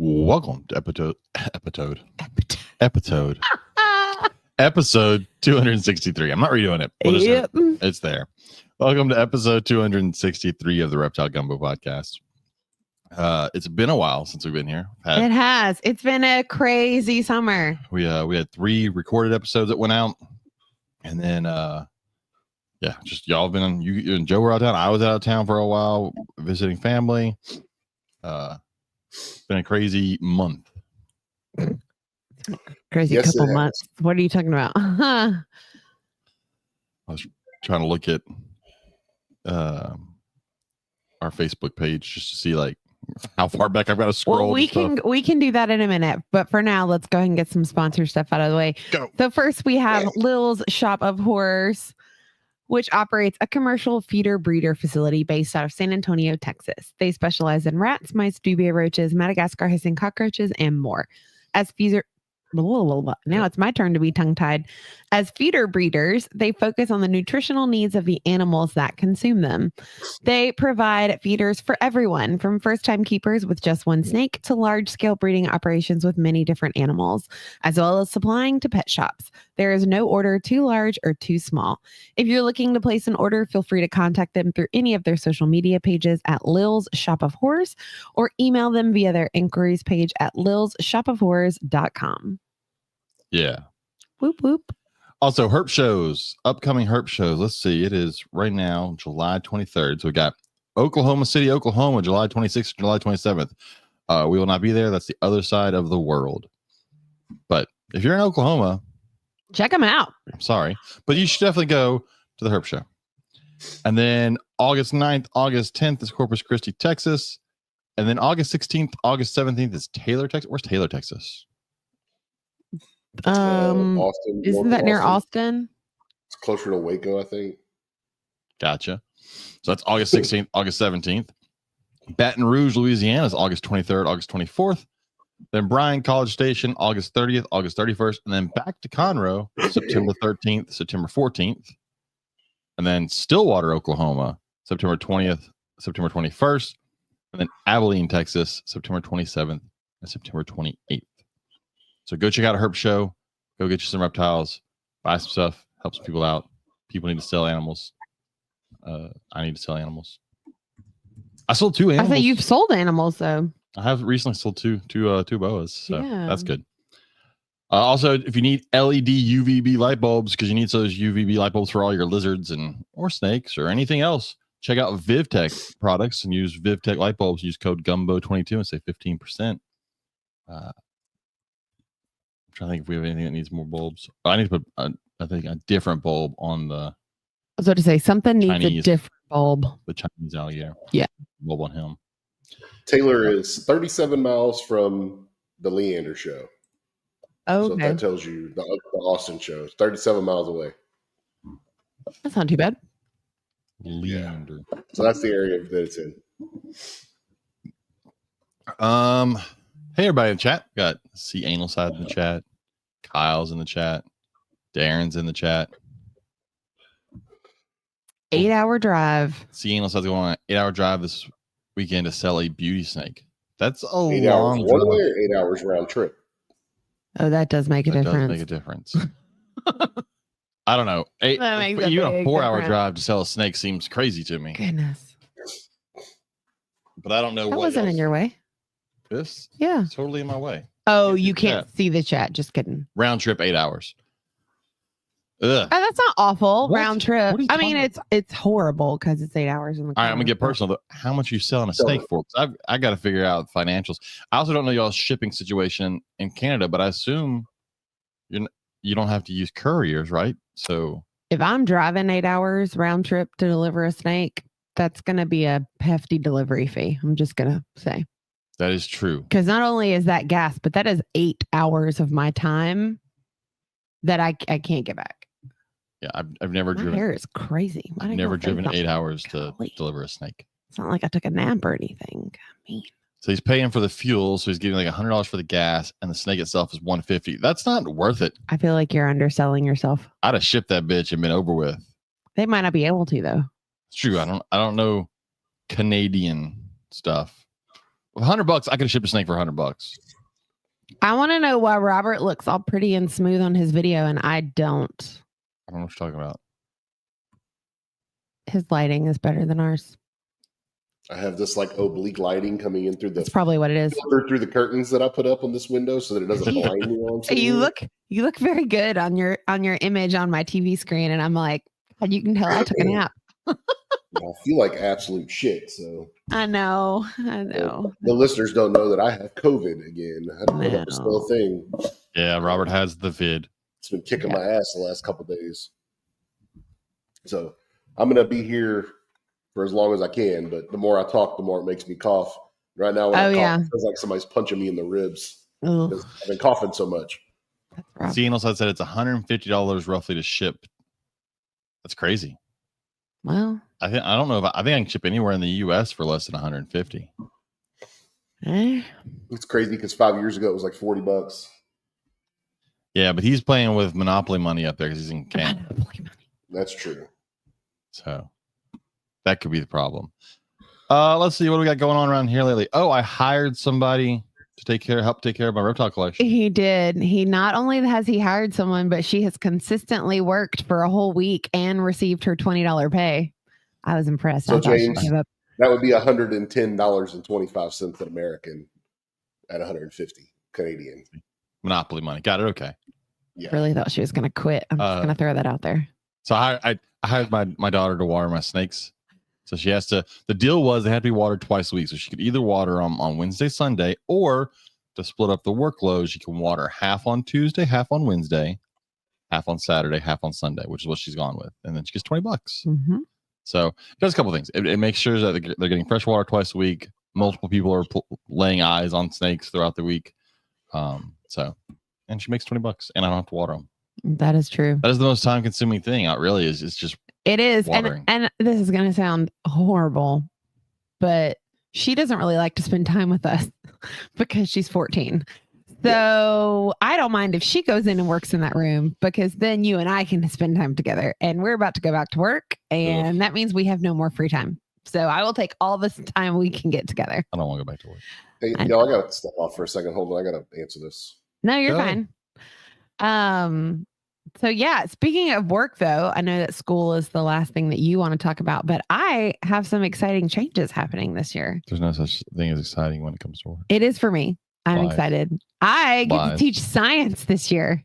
Welcome to episode 263. I'm not redoing it. It's there. Welcome to episode 263 of the Reptile Gumbo podcast. It's been a while since we've been here. It has. It's been a crazy summer. We had 3 recorded episodes that went out, and then just y'all have been on. You and Joe were out of town. I was out of town for a while visiting family. It's been a crazy month. Crazy couple months. What are you talking about? I was trying to look at our Facebook page just to see like how far back I've got to scroll. Well, we can do that in a minute, but for now, let's go ahead and get some sponsor stuff out of the way. Go. So first, we have Lil's Shop of Horrors, which operates a commercial feeder breeder facility based out of San Antonio, Texas. They specialize in rats, mice, dubia roaches, Madagascar hissing cockroaches, and more. Now it's my turn to be tongue-tied. As feeder breeders, they focus on the nutritional needs of the animals that consume them. They provide feeders for everyone, from first-time keepers with just one snake to large-scale breeding operations with many different animals, as well as supplying to pet shops. There is no order too large or too small. If you're looking to place an order, feel free to contact them through any of their social media pages at Lil's Shop of Horrors or email them via their inquiries page at lilsshopofhorrors.com. Yeah. Whoop, whoop. Also, herp shows, upcoming herp shows. Let's see. It is right now, July 23rd. So we got Oklahoma City, Oklahoma, July 26th, July 27th. We will not be there. That's the other side of the world. But if you're in Oklahoma, check them out. I'm sorry, but you should definitely go to the herp show. And then August 9th, August 10th is Corpus Christi, Texas. And then August 16th, August 17th is Taylor, Texas. Where's Taylor, Texas? Austin. Isn't that near Austin? It's closer to Waco, I think. Gotcha. So that's August 16th, August 17th. Baton Rouge, Louisiana is August 23rd, August 24th. Then Bryan College Station, August 30th, August 31st. And then back to Conroe, September 13th, September 14th. And then Stillwater, Oklahoma, September 20th, September 21st. And then Abilene, Texas, September 27th and September 28th. So go check out a herp show. Go get you some reptiles. Buy some stuff. Helps people out. People need to sell animals. I need to sell animals. I sold 2 animals. I thought you've sold animals though. I have recently sold two boas. So that's good. Also, if you need LED UVB light bulbs, because you need those UVB light bulbs for all your lizards or snakes or anything else, check out VivTech products and use VivTech light bulbs. Use code GUMBO22 and save 15%. I'm trying to think if we have anything that needs more bulbs. I need to put a different bulb on the. I was about to say something needs Chinese, a different bulb. The Chinese alligator. Yeah. Bulb on him. Taylor is 37 miles from the Leander show. Oh, so okay. that tells you the Austin show is 37 miles away. That's not too bad. Leander. Yeah. So that's the area that it's in. Hey, everybody in the chat. Got C Anal Side in the chat. Kyle's in the chat. Darren's in the chat. 8-hour drive. C Anal Side's going on an 8-hour drive this weekend to sell a beauty snake. That's a 8 hours long one drive. way or 8 hours round trip. Oh, that does make a difference. Does make a difference. I don't know. That makes a Even a big 4-hour difference. drive to sell a snake seems crazy to me. Goodness. But I don't know That what wasn't else. in your way. This Yeah. is totally in my way. Oh, you can't see the chat. Just kidding. Round trip 8 hours. Ugh. Oh, that's not awful. What? Round trip. What are you I mean, talking it's horrible because it's 8 hours in the car. All right, I'm gonna get personal. Though. How much are you selling a snake for? 'Cause I got to figure out financials. I also don't know y'all's shipping situation in Canada, but I assume you don't have to use couriers, right? So If I'm driving 8 hours round trip to deliver a snake, that's going to be a hefty delivery fee. I'm just going to say. that is true. Because not only is that gas, but that is 8 hours of my time that I can't get back. Yeah, I've never My driven. hair is crazy. Why I've did never y'all think driven about 8 that? hours to Golly. deliver a snake. It's not like I took a nap or anything. I mean, So he's paying for the fuel, so he's getting like $100 for the gas, and the snake itself is $150. That's not worth it. I feel like you're underselling yourself. I'd have shipped that bitch and been over with. They might not be able to though. It's true. I don't know Canadian stuff. With $100, I could ship a snake for $100. I want to know why Robert looks all pretty and smooth on his video and I don't. I don't know what you're talking about. His lighting is better than ours. I have this like oblique lighting coming in through That's the probably what it is. filter through the curtains that I put up on this window so that it doesn't blind me while I'm sitting You here. look very good on your image on my TV screen, and I'm like, you can tell I took a nap. I feel like absolute shit. So I know. the listeners don't know that I have COVID again. I don't know if that's still a thing. Yeah, Robert has the vid. It's been kicking my ass the last couple of days. So I'm gonna be here for as long as I can, but the more I talk, the more it makes me cough. Right now, when I cough, it feels like somebody's punching me in the ribs. Because I've been coughing so much. CN also said it's $150 roughly to ship. That's crazy. Well, I think I think I can ship anywhere in the US for less than 150. It's crazy because 5 years ago it was like $40. Yeah, but he's playing with Monopoly money up there because he's in Canada. That's true. So that could be the problem. Let's see what we got going on around here lately. Oh, I hired somebody to help take care of my reptile collection. He did. He not only has he hired someone, but she has consistently worked for a whole week and received her $20 pay. I was impressed. So I thought she'd James, give up. that would be $110.25 in American at 150 Canadian. Monopoly money. Got it. Okay. Yeah. Really thought she was going to quit. I'm just going to throw that out there. So I hired my daughter to water my snakes. So she has to, the deal was they had to be watered twice a week. So she could either water on Wednesday, Sunday, or to split up the workload, she can water half on Tuesday, half on Wednesday, half on Saturday, half on Sunday, which is what she's gone with. And then she gets $20. Mm-hmm. So it does a couple things. It makes sure that they're getting fresh water twice a week. Multiple people are laying eyes on snakes throughout the week. And she makes $20 and I don't have to water them. That is true. That is the most time consuming thing. It really is. It's just it is. watering. And this is going to sound horrible, but she doesn't really like to spend time with us because she's 14. So I don't mind if she goes in and works in that room because then you and I can spend time together, and we're about to go back to work and that means we have no more free time. So I will take all this time we can get together. I don't want to go back to work. Hey, I got to step off for a second. Hold on. I got to answer this. No, you're fine. So yeah, speaking of work though, I know that school is the last thing that you want to talk about, but I have some exciting changes happening this year. There's no such thing as exciting when it comes to work. It is for me. I'm Lies. excited. I get to teach science this year,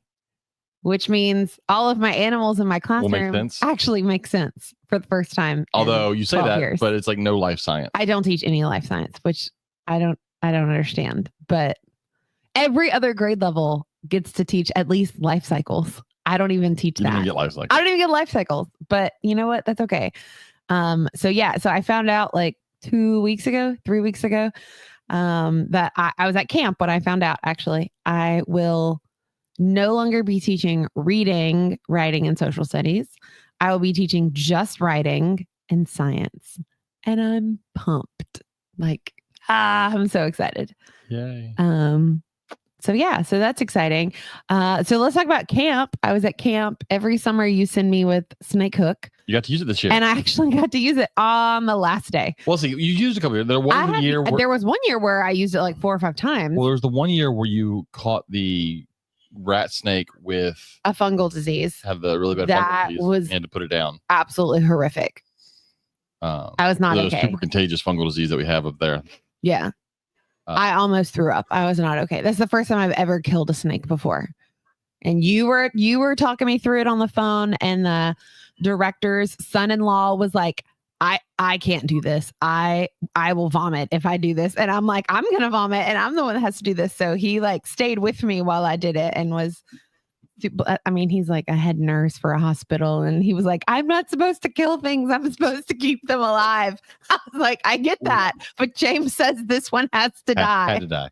which means all of my animals in my classroom actually make sense for the first time. Although you say that, years. But it's like no life science. I don't teach any life science, which I don't understand, but every other grade level gets to teach at least life cycles. I don't even teach that. I don't even get life cycles, but you know what? That's okay. So I found out like 3 weeks ago, that I was at camp when I found out actually I will no longer be teaching reading, writing, and social studies. I will be teaching just writing and science. And I'm pumped. I'm so excited. Yay. So that's exciting. So let's talk about camp. I was at camp. Every summer you send me with Snake Hook. You got to use it this year. And I actually got to use it on the last day. Well, see, you used a couple of years. There was 1 year where I used it like 4 or 5 times. Well, there was the 1 year where you caught the rat snake with a fungal disease. Have the really bad that fungal disease. Was you had to put it down. Absolutely horrific. I was not okay. Super contagious fungal disease that we have up there. Yeah. I almost threw up. I was not okay. That's the first time I've ever killed a snake before. And you were talking me through it on the phone, and the director's son-in-law was like, I can't do this. I will vomit if I do this. And I'm like, I'm going to vomit and I'm the one that has to do this. So he stayed with me while I did it and he's like a head nurse for a hospital. And he was like, I'm not supposed to kill things. I'm supposed to keep them alive. I was like, I get that. But James says this one has to die. Had to die.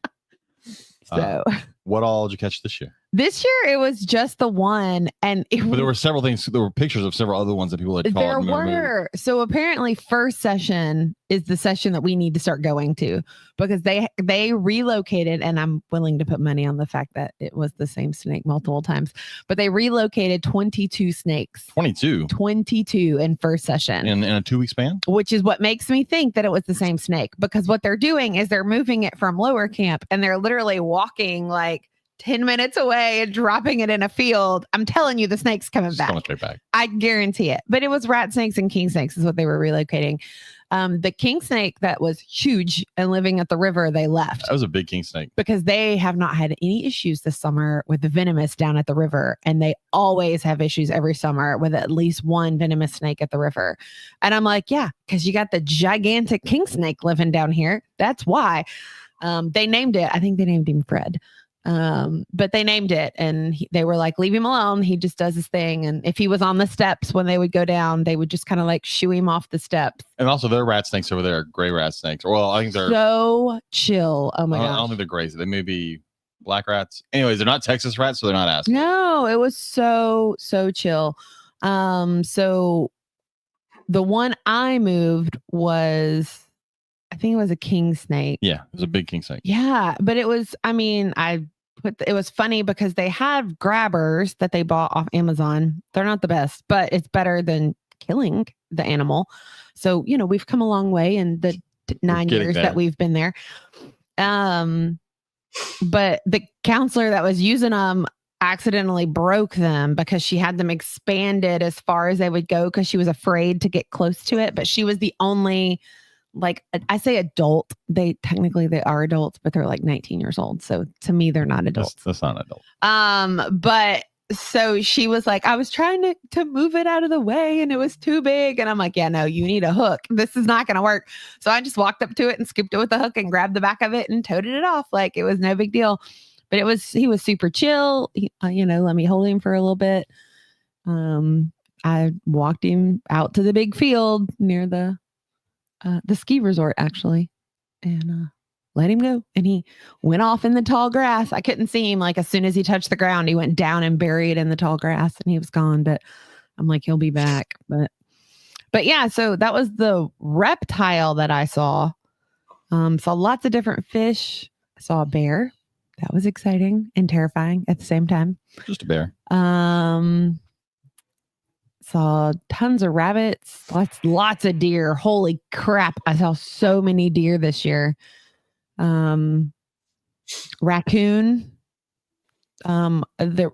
So what all did you catch this year? This year it was just the one, and but there were several things. There were pictures of several other ones that people had caught. There were. So apparently, first session is the session that we need to start going to, because they relocated, and I'm willing to put money on the fact that it was the same snake multiple times. But they relocated 22 snakes. 22 in first session in a 2-week span, which is what makes me think that it was the same snake, because what they're doing is they're moving it from lower camp, and they're literally walking like 10 minutes away and dropping it in a field. I'm telling you, the snake's coming back. Straight back. I guarantee it. But it was rat snakes and king snakes is what they were relocating. The king snake that was huge and living at the river, they left. That was a big king snake. Because they have not had any issues this summer with the venomous down at the river. And they always have issues every summer with at least one venomous snake at the river. And I'm like, yeah, because you got the gigantic king snake living down here. That's why. They named it. I think they named him Fred. But they named it, and they were like, leave him alone. He just does his thing. And if he was on the steps when they would go down, they would just kind of like shoo him off the steps. And also their rat snakes over there are gray rat snakes. Well, I think they're so chill. Oh my god. I don't think they're gray. They may be black rats. Anyways, they're not Texas rats, so they're not asking. No, it was so chill. So the one I moved was, I think it was a king snake. Yeah, it was a big king snake. Yeah, but it was, I mean, it was funny because they have grabbers that they bought off Amazon. They're not the best, but it's better than killing the animal. So, you know, we've come a long way in the 9 years that we've been there. But the counselor that was using them accidentally broke them because she had them expanded as far as they would go because she was afraid to get close to it. But she was the only, like, I say adult. They are adults, but they're like 19 years old. So to me, they're not adults. That's not adult. But so she was like, I was trying to move it out of the way and it was too big. And I'm like, yeah, no, you need a hook. This is not going to work. So I just walked up to it and scooped it with the hook and grabbed the back of it and toted it off. Like, it was no big deal. But he was super chill. He, let me hold him for a little bit. I walked him out to the big field near the ski resort, actually, and let him go. And he went off in the tall grass. I couldn't see him. Like, as soon as he touched the ground, he went down and buried in the tall grass and he was gone. But I'm like, he'll be back. But yeah, so that was the reptile that I saw. Saw lots of different fish. I saw a bear. That was exciting and terrifying at the same time. Just a bear. Saw tons of rabbits, lots of deer. Holy crap. I saw so many deer this year. Raccoon. There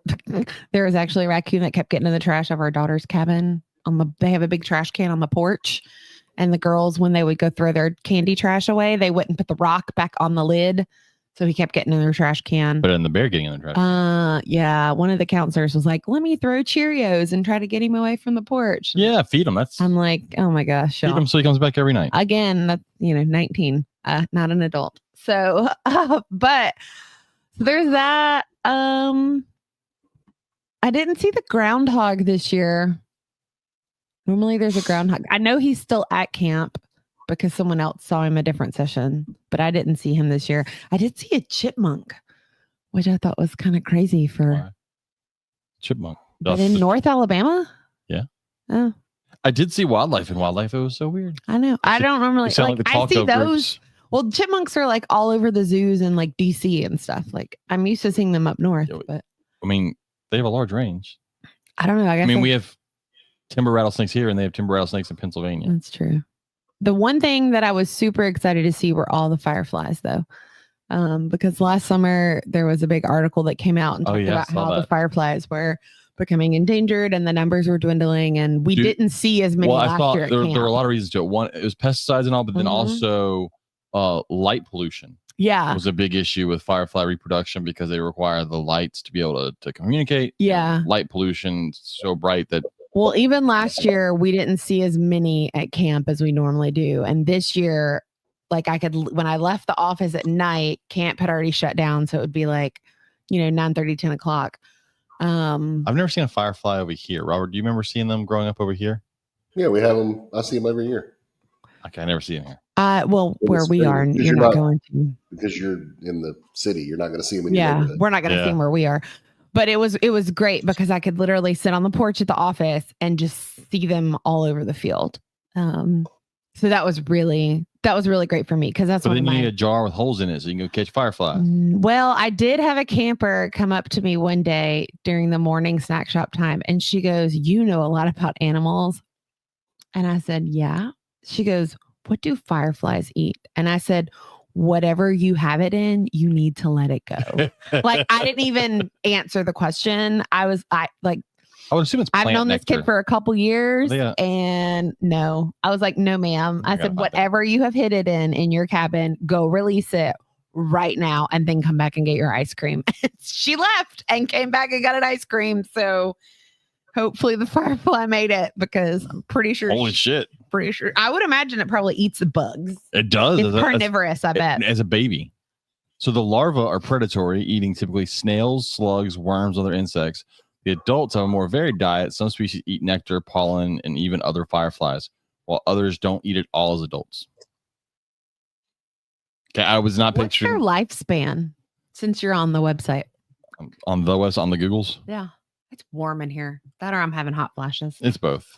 was actually a raccoon that kept getting in the trash of our daughter's cabin. They have a big trash can on the porch, and the girls, when they would go throw their candy trash away, they wouldn't put the rock back on the lid. So he kept getting in their trash can. But in the bear getting in the trash. Yeah. One of the counselors was like, let me throw Cheerios and try to get him away from the porch. Yeah, feed him. I'm like, oh my gosh. Feed him so he comes back every night. Again, that's 19, not an adult. So, but there's that. I didn't see the groundhog this year. Normally there's a groundhog. I know he's still at camp because someone else saw him a different session, but I didn't see him this year. I did see a chipmunk, which I thought was kind of crazy for chipmunk. But in North Alabama? Yeah. Oh. I did see wildlife in wildlife. It was so weird. I know. I don't normally I see those. Groups. Well, chipmunks are like all over the zoos and like DC and stuff. Like, I'm used to seeing them up north, but I mean, they have a large range. I don't know. I mean, we have timber rattlesnakes here and they have timber rattlesnakes in Pennsylvania. That's true. The one thing that I was super excited to see were all the fireflies, though, because last summer there was a big article that came out and talked about how the fireflies were becoming endangered and the numbers were dwindling, and we didn't see as many last year. There were a lot of reasons to it. One, it was pesticides and all, but then also light pollution. Yeah, was a big issue with firefly reproduction because they require the lights to be able to communicate. Yeah, light pollution so bright that. Well, even last year, we didn't see as many at camp as we normally do. And this year, like, when I left the office at night, camp had already shut down. So it would be like, 9:30, 10 o'clock. I've never seen a firefly over here. Robert, do you remember seeing them growing up over here? Yeah, we have them. I see them every year. Okay, I never see them here. Well, where we are, you're not going to. Because you're in the city. You're not going to see them in your neighborhood. We're not going to see them where we are. But it was great because I could literally sit on the porch at the office and just see them all over the field. So that was really great for me because that's But then you need a jar with holes in it so you can go catch fireflies. Well, I did have a camper come up to me one day during the morning snack shop time, and she goes, "You know a lot about animals." And I said, "Yeah." She goes, "What do fireflies eat?" And I said, "Whatever you have it in, you need to let it go." Like I didn't even answer the question. I would assume it's plant I've known nectar. this kid for a couple years, Yeah. and no, I was like, "No, ma'am." I said, "Whatever you have hid it in your cabin, go release it right now, and then come back and get your ice cream." She left and came back and got an ice cream. So hopefully the firefly made it because I'm pretty sure. Holy shit. Pretty sure. I would imagine it probably eats the bugs. It does. It's carnivorous, I bet. As a baby. So the larvae are predatory, eating typically snails, slugs, worms, other insects. The adults have a more varied diet. Some species eat nectar, pollen, and even other fireflies, while others don't eat it all as adults. Okay, I was not picturing. What's their lifespan since you're on the website? On the website, on the Googles? Yeah. It's warm in here. That or I'm having hot flashes. It's both.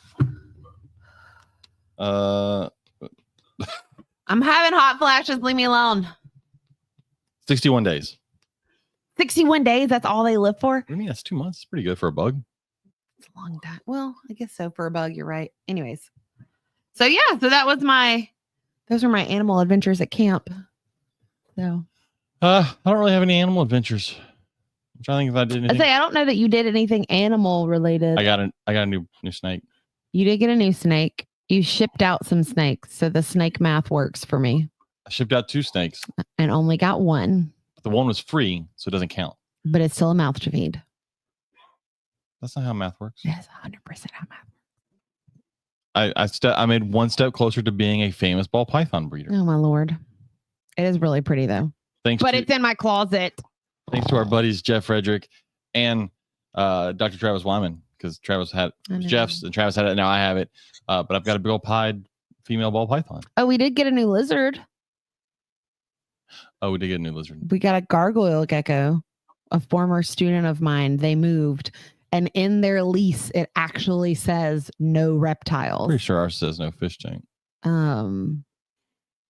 I'm having hot flashes. Leave me alone. 61 days. 61 days? That's all they live for? I mean, that's 2 months. It's pretty good for a bug. It's a long time. Well, I guess so for a bug. You're right. Anyways. So yeah, so those were my animal adventures at camp. So I don't really have any animal adventures. I'm trying to think if I did anything. I don't know that you did anything animal related. I got a new snake. You did get a new snake. You shipped out some snakes, so the snake math works for me. I shipped out 2 snakes. And only got one. The one was free, so it doesn't count. But it's still a mouth to feed. That's not how math works. That's 100% how math works. I made one step closer to being a famous ball python breeder. Oh my Lord. It is really pretty though. It's in my closet. Thanks to our buddies Jeff Frederick and Dr. Travis Wyman, because Travis had Jeff's and Travis had it. Now I have it. But I've got a big old pied female ball python. Oh, we did get a new lizard. Oh, we did get a new lizard. We got a gargoyle gecko, a former student of mine. They moved, and in their lease, it actually says no reptiles. Pretty sure ours says no fish tank.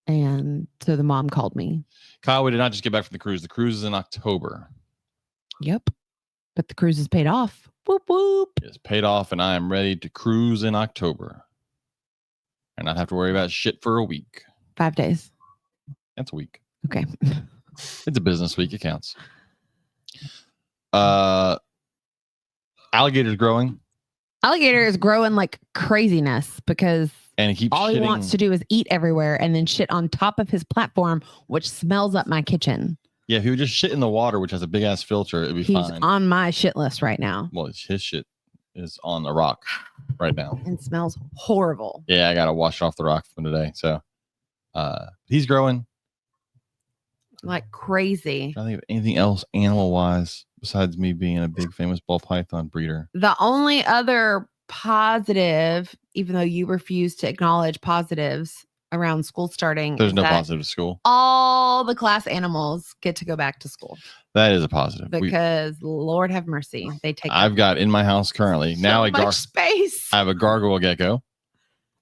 And so the mom called me. Kyle, we did not just get back from the cruise. The cruise is in October. Yep. But the cruise is paid off. Whoop, whoop. It's paid off, and I am ready to cruise in October. And not have to worry about shit for a week. 5 days. That's a week. Okay. It's a business week. It counts. Alligator's growing. Alligator is growing like craziness because and he keeps all he wants to do is eat everywhere and then shit on top of his platform, which smells up my kitchen. Yeah, if he would just shit in the water, which has a big ass filter, it'd be He's fine. on my shit list right now. Well, his shit is on the rock right now. And smells horrible. Yeah, I gotta wash it off the rock from today. So he's growing. Like crazy. I think of anything else animal wise besides me being a big famous ball python breeder. The only other positive, even though you refuse to acknowledge positives around school starting, there's no positive to school. All the class animals get to go back to school. That is a positive because Lord have mercy, they take. I've got in my house currently now much space. I have a gargoyle gecko.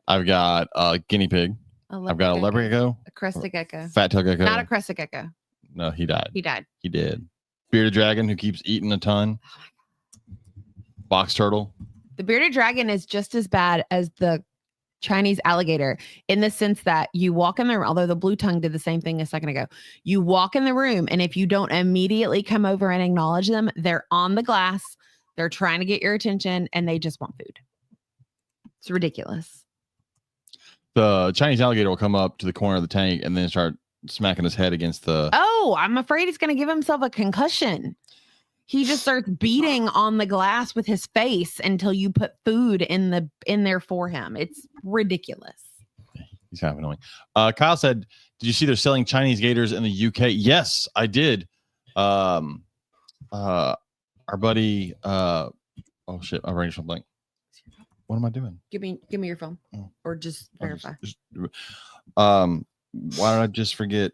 I've got a guinea pig. I've got a leopard gecko, a crested gecko, fat tail gecko. Not a crested gecko. No, he died. He did. Bearded dragon who keeps eating a ton. Box turtle. The bearded dragon is just as bad as the Chinese alligator in the sense that you walk in the room, although the blue tongue did the same thing a second ago. You walk in the room, and if you don't immediately come over and acknowledge them, they're on the glass. They're trying to get your attention, and they just want food. It's ridiculous. The Chinese alligator will come up to the corner of the tank and then start smacking his head against the... Oh, I'm afraid he's going to give himself a concussion. He just starts beating on the glass with his face until you put food in there for him. It's ridiculous. He's kind of annoying. Kyle said, did you see they're selling Chinese gators in the UK? Yes, I did. Our buddy... oh, shit. I'll bring you something. What am I doing? Give me your phone, or just verify. Why did I just forget?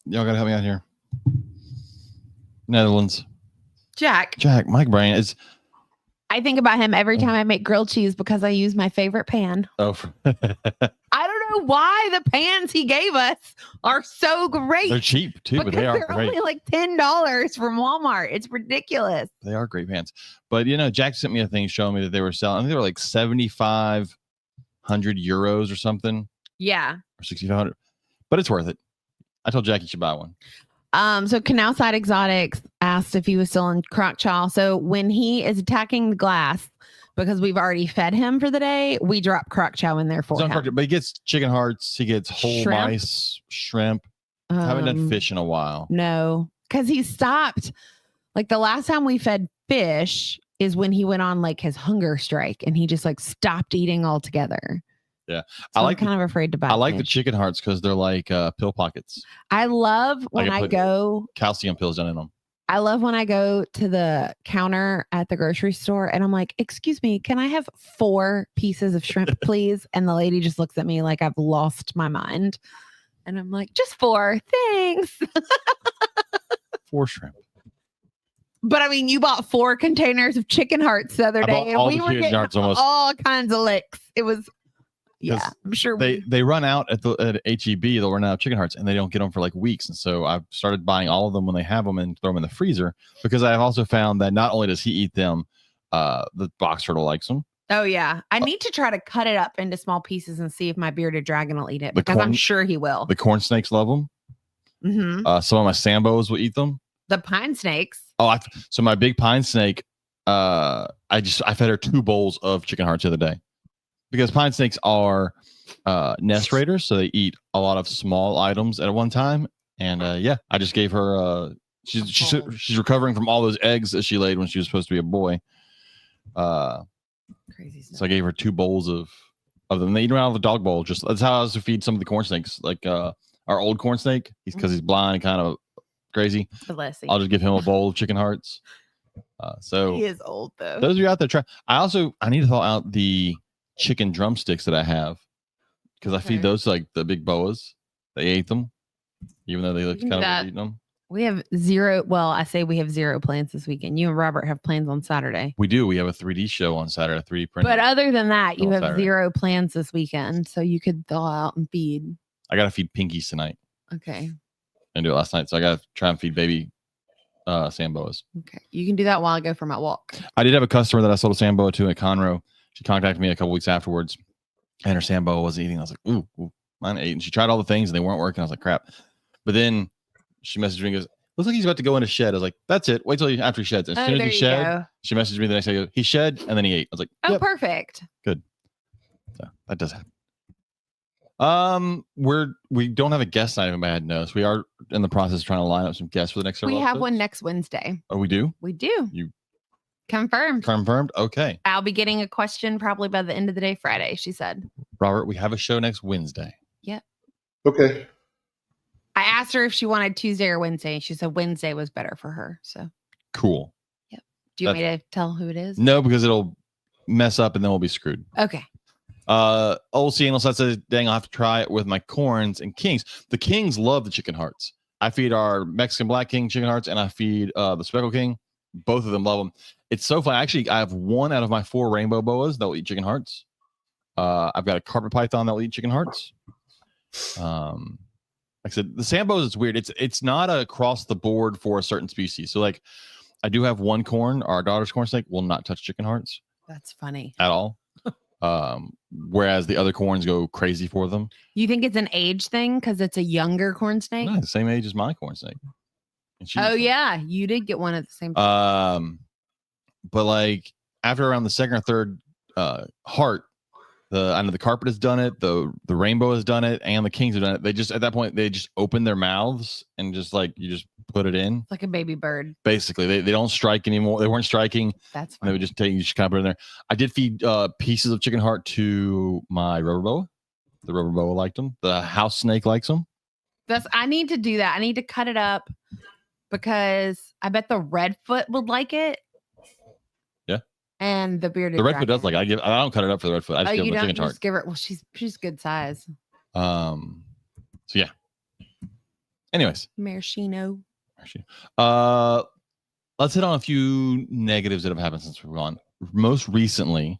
Y'all gotta help me out here. Netherlands. Jack, my brain is. I think about him every time I make grilled cheese because I use my favorite pan. Oh, I don't know why the pans he gave us are so great. they're cheap too, but they are they're great. only like $10 from Walmart. It's ridiculous. They are great pans. But Jack sent me a thing showing me that they were selling. I think they were like 7,500 euros or something. Yeah. Or 6,500. But it's worth it. I told Jack you should buy one. So Canal Side Exotics asked if he was still in Croc Chow. So when he is attacking the glass, because we've already fed him for the day, we drop Croc Chow in there for him. But he gets chicken hearts. He gets whole mice, shrimp. I haven't done fish in a while. No, because he stopped. Like the last time we fed fish is when he went on like his hunger strike and he just like stopped eating altogether. Yeah. So I'm kind of afraid to buy. I like the chicken hearts because they're like pill pockets. I love when I go calcium pills down in them. I love when I go to the counter at the grocery store and I'm like, excuse me, can I have 4 pieces of shrimp, please? And the lady just looks at me like I've lost my mind. And I'm like, just 4. Thanks. 4 shrimp. But I mean, you bought 4 containers of chicken hearts the other day and we were getting all kinds of licks. It was, yeah, I'm sure they run out at HEB. They'll run out of chicken hearts and they don't get them for like weeks. And so I've started buying all of them when they have them and throw them in the freezer because I've also found that not only does he eat them, the box turtle likes them. Oh yeah, I need to try to cut it up into small pieces and see if my bearded dragon will eat it because I'm sure he will. The corn snakes love them. Mm-hmm. Some of my Sambos will eat them. The pine snakes. Oh, so my big pine snake. I fed her 2 bowls of chicken hearts the other day. Because pine snakes are nest raiders, so they eat a lot of small items at one time. And I just gave her. She's recovering from all those eggs that she laid when she was supposed to be a boy. Crazy stuff. So I gave her 2 bowls of them. They eat them out of the dog bowl. That's how I was to feed some of the corn snakes. Like our old corn snake, because he's blind and kind of crazy. I'll just give him a bowl of chicken hearts. So he is old though. Those of you out there, I need to thaw out the chicken drumsticks that I have because I feed those to, like the big boas. They ate them, even though they looked kind of eating them. We have 0. Well, I say we have 0 plans this weekend. You and Robert have plans on Saturday. We do. We have a 3D show on Saturday, 3D print. But other than that, you have Saturday. 0 plans this weekend, so you could thaw out and feed. I gotta feed pinkies tonight. Okay. I didn't do it last night, so I gotta try and feed baby Samboas. Okay, you can do that while I go for my walk. I did have a customer that I sold a Samboa to at Conroe. She contacted me a couple weeks afterwards, and her Samboa wasn't eating. I was like, ooh, mine ate. And she tried all the things, and they weren't working. I was like, crap. But then she messaged me and goes, looks like he's about to go in a shed. I was like, that's it. Wait till after he sheds. As soon as he shed, she messaged me the next day. He shed, and then he ate. I was like, oh, perfect. Good. So that does happen. We don't have a guest tonight, if I had noticed. We are in the process of trying to line up some guests for the next several episodes. We have one next Wednesday. Oh, we do? We do. You confirmed? Okay. I'll be getting a question probably by the end of the day Friday, she said. Robert, we have a show next Wednesday. Yep. Okay. I asked her if she wanted Tuesday or Wednesday. She said Wednesday was better for her. So cool. Yep. Do you want me to tell who it is? No, because it'll mess up and then we'll be screwed. Okay. Old Seattle says, dang, I'll have to try it with my corns and kings. The kings love the chicken hearts. I feed our Mexican black king chicken hearts and I feed the speckled king. Both of them love them. It's so fun. Actually, I have 1 out of my 4 rainbow boas that will eat chicken hearts. I've got a carpet python that will eat chicken hearts. Like I said, the Sambos is weird. It's not across the board for a certain species. So like I do have 1 corn. Our daughter's corn snake will not touch chicken hearts. That's funny. At all. Whereas the other corns go crazy for them. You think it's an age thing because it's a younger corn snake? No, the same age as my corn snake. Oh yeah, you did get one at the same time. But like after around the 2nd or 3rd heart, I know the carpet has done it, the rainbow has done it, and the kings have done it. They just at that point they just open their mouths and just like you just put it in like a baby bird. Basically, they don't strike anymore. They weren't striking. That's funny. They would just take you just kind of put it in there. I did feed pieces of chicken heart to my rubber boa. The rubber boa liked them. The house snake likes them. I need to do that. I need to cut it up because I bet the redfoot would like it. Yeah. And the bearded. The redfoot does like it. I don't cut it up for the redfoot. I just give her chicken heart. Just give her. Well, she's good size. So yeah. Anyways. Maraschino. let's hit on a few negatives that have happened since we've gone. Most recently,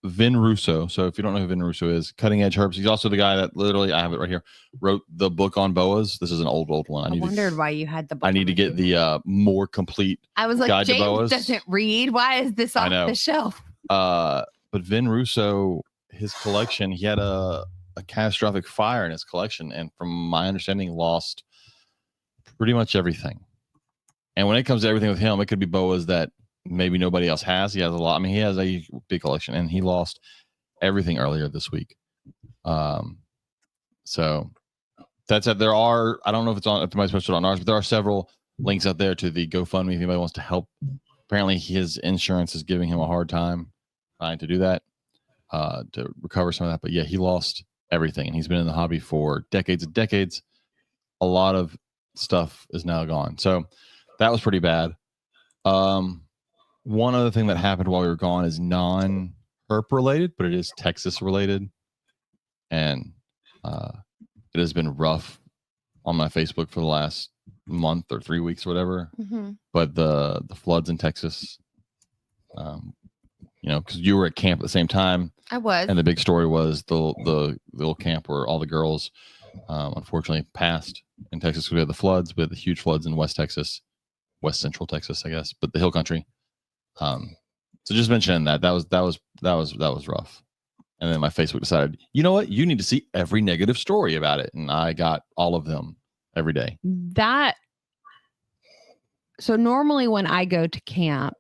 Vin Russo. So if you don't know who Vin Russo is, Cutting Edge Herbs. He's also the guy that literally, I have it right here, wrote the book on boas. This is an old one. I wondered why you had the book. I need to get the more complete. I was like, guide James to boas. doesn't read. Why is this off the shelf? But Vin Russo, his collection, he had a catastrophic fire in his collection, and from my understanding, lost pretty much everything. And when it comes to everything with him, it could be boas that maybe nobody else has. He has a lot. I mean, he has a big collection, and he lost everything earlier this week. So that's it. There are, I don't know if it's on, if somebody's posted on ours, but there are several links out there to the GoFundMe if anybody wants to help. Apparently, his insurance is giving him a hard time trying to do that, to recover some of that. But yeah, he lost everything, and he's been in the hobby for decades and decades. A lot of stuff is now gone. So that was pretty bad. One other thing that happened while we were gone is non-herp related, but it is Texas related. And it has been rough on my Facebook for the last month or 3 weeks or whatever. Mm-hmm. But the floods in Texas, you know, because you were at camp at the same time. I was. And the big story was the little camp where all the girls unfortunately passed in Texas. We had the floods. We had the huge floods in West Texas, West Central Texas, I guess, but the hill country. So just mentioning that was rough. And then my Facebook decided, you know what? You need to see every negative story about it. And I got all of them every day. So normally when I go to camp,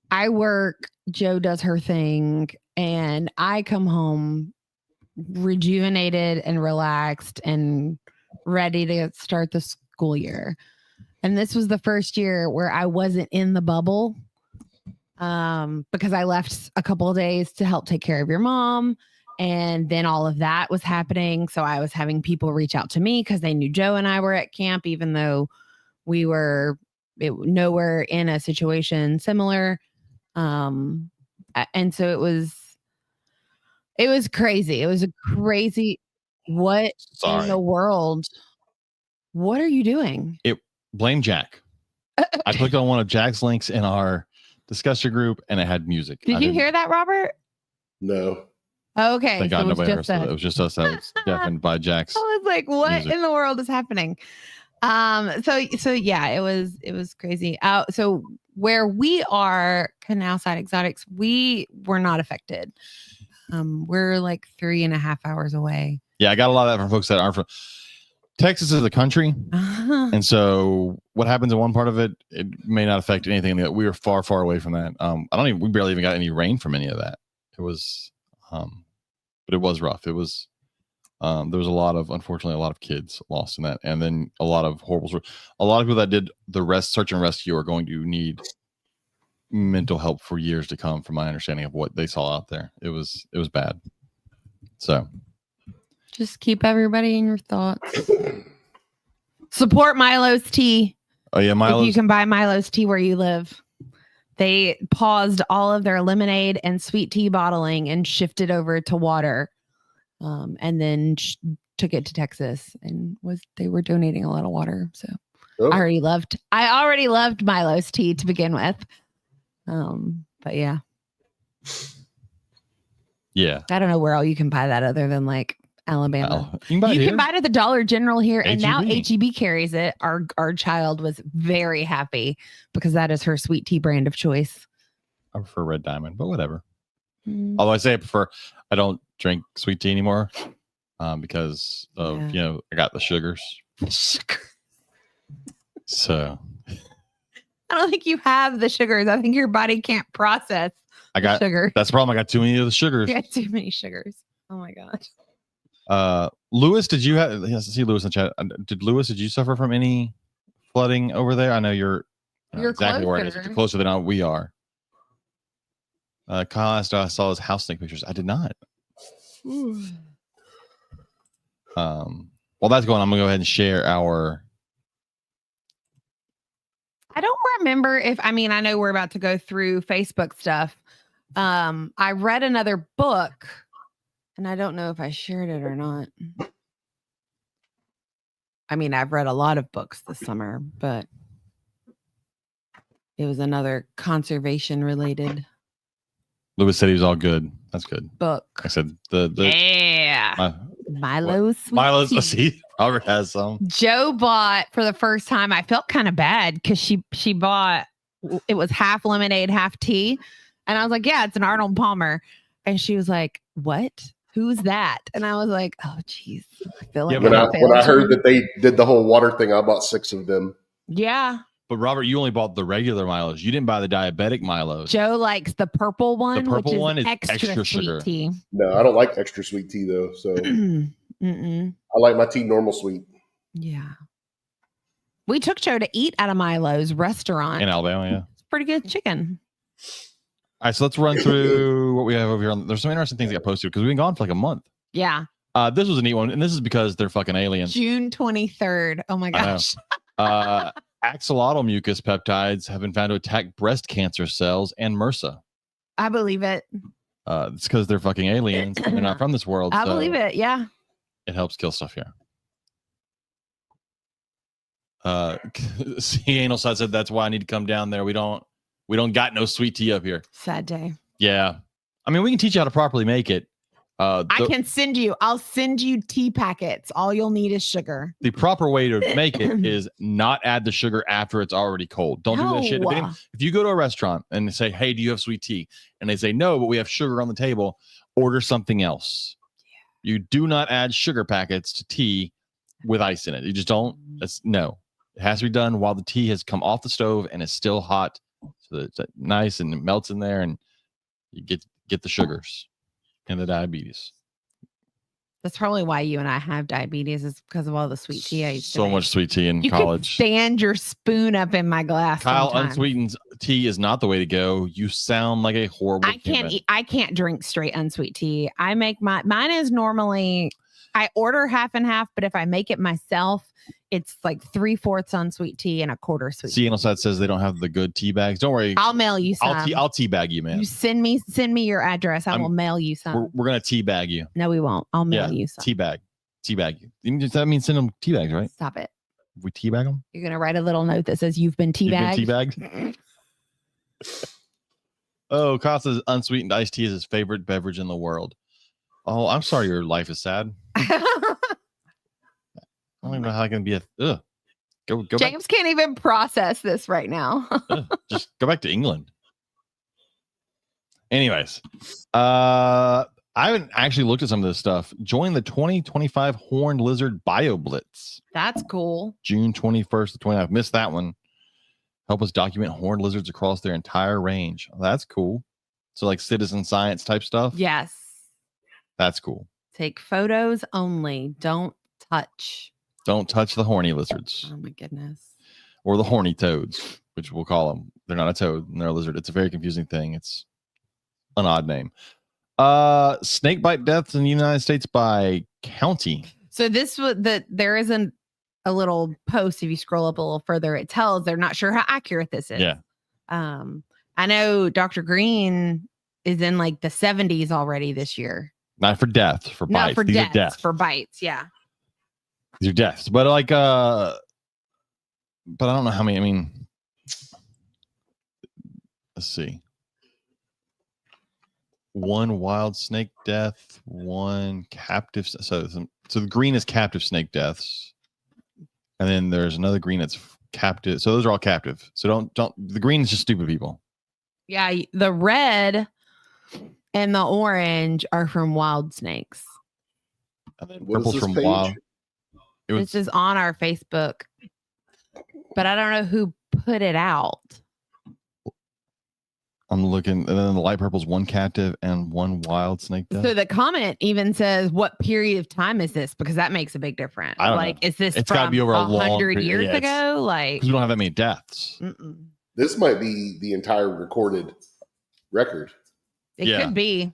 I work, Joe does her thing, and I come home rejuvenated and relaxed and ready to start the school year. And this was the first year where I wasn't in the bubble, because I left a couple of days to help take care of your mom. And then all of that was happening. So I was having people reach out to me because they knew Joe and I were at camp, even though we were nowhere in a situation similar. And so it was crazy. It was a crazy, what in the world? What are you doing? Blame Jack. I clicked on one of Jack's links in our discussion group and it had music. Did you hear that, Robert? No. Okay. Thank God nobody else. It was just us that was deafened by Jack's. I was like, what music. In the world is happening? So yeah, it was crazy. So where we are, Canal Side Exotics, we were not affected. We're like 3.5 hours away. Yeah, I got a lot of that from folks that aren't from Texas is a country. And so what happens in one part of it, it may not affect anything. We were far, far away from that. We barely even got any rain from any of that. It was, but it was rough. It was, there was unfortunately, a lot of kids lost in that. And then a lot of a lot of people that did the search and rescue are going to need mental help for years to come, from my understanding of what they saw out there. It was bad. So just keep everybody in your thoughts. Support Milo's Tea. Oh yeah, If you can buy Milo's Tea where you live. They paused all of their lemonade and sweet tea bottling and shifted over to water, and then took it to Texas, and they were donating a lot of water. So I already loved Milo's Tea to begin with. But yeah. I don't know where all you can buy that other than like Alabama. You can buy it at the Dollar General here, and now H-E-B. HEB carries it. Our child was very happy because that is her sweet tea brand of choice. I prefer Red Diamond, but whatever. Although I don't drink sweet tea anymore, because of I got the sugars. So I don't think you have the sugars. I think your body can't process sugar. That's the problem. I got too many of the sugars. You got too many sugars. Oh my gosh. Lewis, did you have? Yes, I see Lewis in chat. Did you suffer from any flooding over there? I know you're exactly where it is. You're closer than we are. Kyle asked, I saw his house snake pictures. I did not. While that's going on, I'm gonna go ahead and share our. I don't remember I know we're about to go through Facebook stuff. I read another book, and I don't know if I shared it or not. I've read a lot of books this summer, but It was another conservation related Lewis said he was all good. That's good. book. I said the Milo's sweet Milo's. tea. See, Robert has some. Joe bought for the first time. I felt kind of bad because she bought, it was half lemonade, half tea. And I was like, yeah, it's an Arnold Palmer. And she was like, what? Who's that? And I was like, oh, geez. I feel like when I heard that they did the whole water thing, I bought 6 of them. Yeah. But Robert, you only bought the regular Milos. You didn't buy the diabetic Milos. Joe likes the purple one. The purple which one is extra extra sweet sugar. tea. No, I don't like extra sweet tea though. So I like my tea normal sweet. Yeah. We took Joe to eat at a Milo's restaurant. In Alabama, yeah. It's pretty good chicken. All right, so let's run through what we have over here. There's some interesting things that got posted because we've been gone for like a month. Yeah. This was a neat one, and this is because they're fucking aliens. June 23rd. Oh my gosh. Axolotl mucus peptides have been found to attack breast cancer cells and MRSA. I believe it. It's because they're fucking aliens and they're not from this world. I so believe it. Yeah. It helps kill stuff here. See, Anal Side said that's why I need to come down there. We don't got no sweet tea up here. Sad day. Yeah. I mean, we can teach you how to properly make it. I'll send you tea packets. All you'll need is sugar. The proper way to make it is not add the sugar after it's already cold. Don't do that shit. If you go to a restaurant and they say, hey, do you have sweet tea? And they say, no, but we have sugar on the table. Order something else. Yeah. You do not add sugar packets to tea with ice in it. You just don't. No. It has to be done while the tea has come off the stove and is still hot. So that it's nice and it melts in there and you get the sugars and the diabetes. That's probably why you and I have diabetes, is because of all the sweet tea I used to So make. much sweet tea in you college. Could stand your spoon up in my glass. Kyle, sometimes. unsweetened tea is not the way to go. You sound like a horrible human. I can't drink straight unsweet tea. I make mine is normally, I order half and half, but if I make it myself, it's like 3/4 unsweet tea and 1/4 sweet. See, Side says they don't have the good tea bags. Don't worry. I'll mail you some. I'll tea bag you, man. You send me your address. I will mail you some. We're gonna tea bag you. No, we won't. I'll mail you some. Tea bag you. That means send them tea bags, right? Stop it. We tea bag them. You're gonna write a little note that says you've been tea bagged. Oh, Costa's unsweetened iced tea is his favorite beverage in the world. Oh, I'm sorry, your life is sad. I don't even know how I can be Go James can't even process this right now. Just go back to England. Anyways, I haven't actually looked at some of this stuff. Join the 2025 Horned Lizard Bio Blitz. That's cool. June 21st to 29th. Missed that one. Help us document horned lizards across their entire range. Oh, that's cool. So like citizen science type stuff? Yes. That's cool. Take photos only. Don't touch. Don't touch the horny lizards. Oh my goodness. Or the horny toads, which we'll call them. They're not a toad and they're a lizard. It's a very confusing thing. It's an odd name. Snake bite deaths in the United States by county. So this was there isn't a little post. If you scroll up a little further, it tells they're not sure how accurate this is. Yeah. I know Dr. Green is in like the 70s already this year. Not for death, for bites. Not for These deaths, are deaths. for bites. Yeah. These are deaths. But like but I don't know how many. I mean, let's see. 1 wild snake death, 1 captive. So the green is captive snake deaths, and then there's another green that's captive. So those are all captive. So don't. The green is just stupid people. Yeah, the red and the orange are from wild snakes. And then purple's from page? wild. This is on our Facebook, but I don't know who put it out. I'm looking, and then the light purple's 1 captive and 1 wild snake death. So the comment even says, "What period of time is this?" Because that makes a big difference. I don't like, know. is this It's from gotta be over a long 100 period. years Yeah, ago? Like, because we don't have that many deaths. This might be the entire recorded record. It Yeah. could be.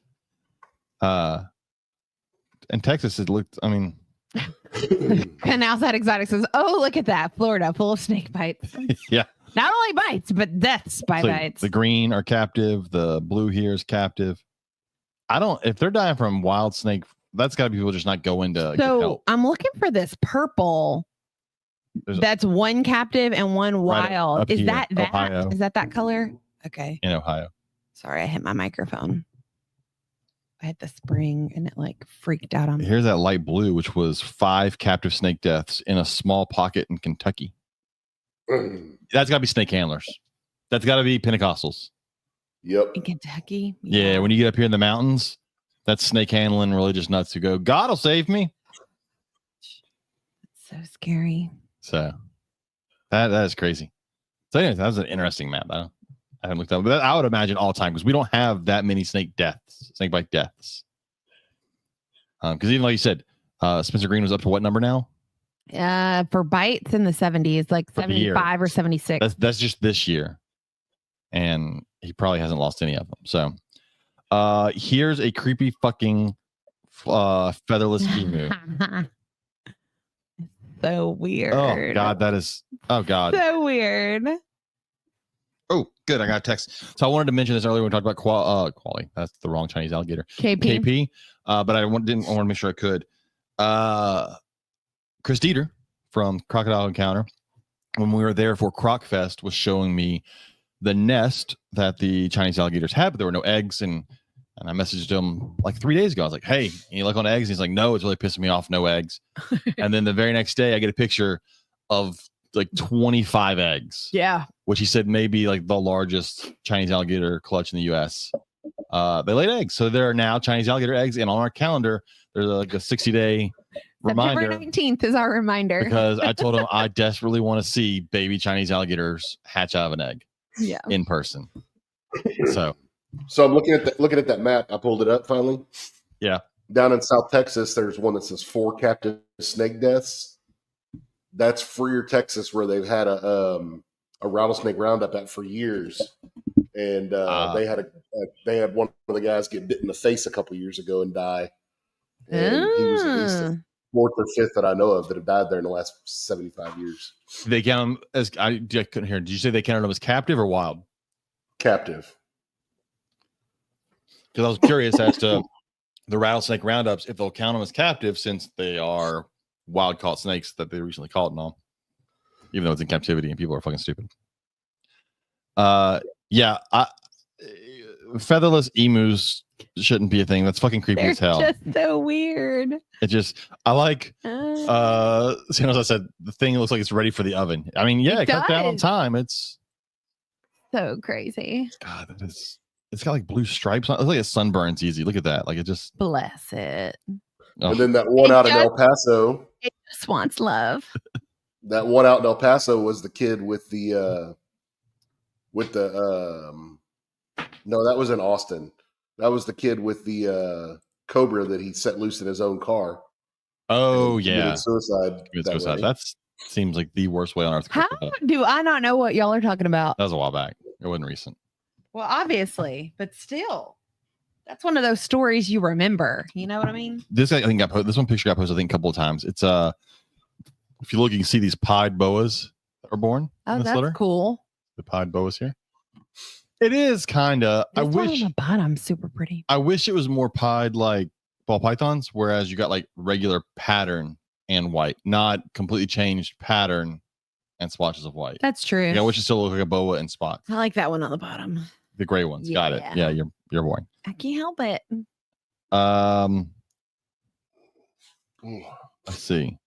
In Texas, it looked. I mean, And Outside Exotic says, "Oh, look at that, Florida, full of snake bites. yeah. Not only bites, but deaths by So bites." the green are captive. The blue here is captive. I don't. If they're dying from wild snake, that's got to be people just not going to. Get So help. I'm looking for this purple That's one captive and one wild. up Is here, that Ohio. Is that color? Okay. In Ohio. Sorry, I hit my microphone. I hit the spring and it like freaked out on me. Here's that light blue, which was 5 captive snake deaths in a small pocket in Kentucky. That's got to be snake handlers. That's got to be Pentecostals. Yep. In Kentucky? Yeah, when you get up here in the mountains, that's snake handling religious nuts who go, God will save me. So scary. So that is crazy. So anyways, that was an interesting map. I haven't looked up, but I would imagine all time because we don't have that many snake bite deaths. Because even like you said, Spencer Green was up to what number now? For bites in the 70s, like 75 or 76. That's just this year, and he probably hasn't lost any of them. So, here's a creepy fucking featherless emu. So weird. Oh God, that is. Oh God. So weird. Oh, good. I got a text. So I wanted to mention this earlier when we talked about quality. That's the wrong Chinese alligator. KP. But I want to make sure I could. Chris Dieter from Crocodile Encounter, when we were there for Croc Fest, was showing me the nest that the Chinese alligators had, but there were no eggs. And I messaged him like 3 days ago. I was like, hey, you look on eggs? And he's like, no, it's really pissing me off. No eggs. And then the very next day, I get a picture of like 25 eggs. Yeah. Which he said may be like the largest Chinese alligator clutch in the U.S. They laid eggs. So there are now Chinese alligator eggs. And on our calendar, there's like a 60-day reminder. September 19th is our reminder. Because I told him I desperately want to see baby Chinese alligators hatch out of an egg. Yeah. In person. So I'm looking at that map. I pulled it up finally. Yeah. Down in South Texas, there's one that says 4 captive snake deaths. That's Freer, Texas, where they've had a rattlesnake roundup at for years, and they had one of the guys get bit in the face a couple years ago and die. And he was at least the 4th or 5th that I know of that have died there in the last 75 years. They count them as I couldn't hear. Did you say they counted them as captive or wild? Captive. Because I was curious as to the rattlesnake roundups, if they'll count them as captive since they are wild caught snakes that they recently caught and all, even though it's in captivity and people are fucking stupid. Featherless emus shouldn't be a thing. That's fucking creepy as hell. Just so weird. It just, I like, as I said, the thing looks like it's ready for the oven. I mean, yeah, it cut down on time. It's so crazy. God, it's got like blue stripes on it. It's like it sunburns easy. Look at that. Like it just bless it. Oh. And then that one out in El Paso. It just wants love. That one out in El Paso was the kid with the no, that was in Austin. That was the kid with the cobra that he set loose in his own car. Oh yeah, suicide. That seems like the worst way on earth. How do I not know what y'all are talking about? That was a while back. It wasn't recent. Well, obviously, but still, that's one of those stories you remember. You know what I mean? This I think this one picture got posted I think a couple of times. It's if you look, you can see these pied boas that are born. Oh, that's litter. Cool. The pied boas here. It is kind of. I wish on the bottom super pretty. I wish it was more pied like ball pythons, whereas you got like regular pattern and white, not completely changed pattern and splotches of white. That's true. Yeah, which is still look like a boa and spots. I like that one on the bottom. The gray ones. Got it. Yeah, you're boring. I can't help it. Let's see.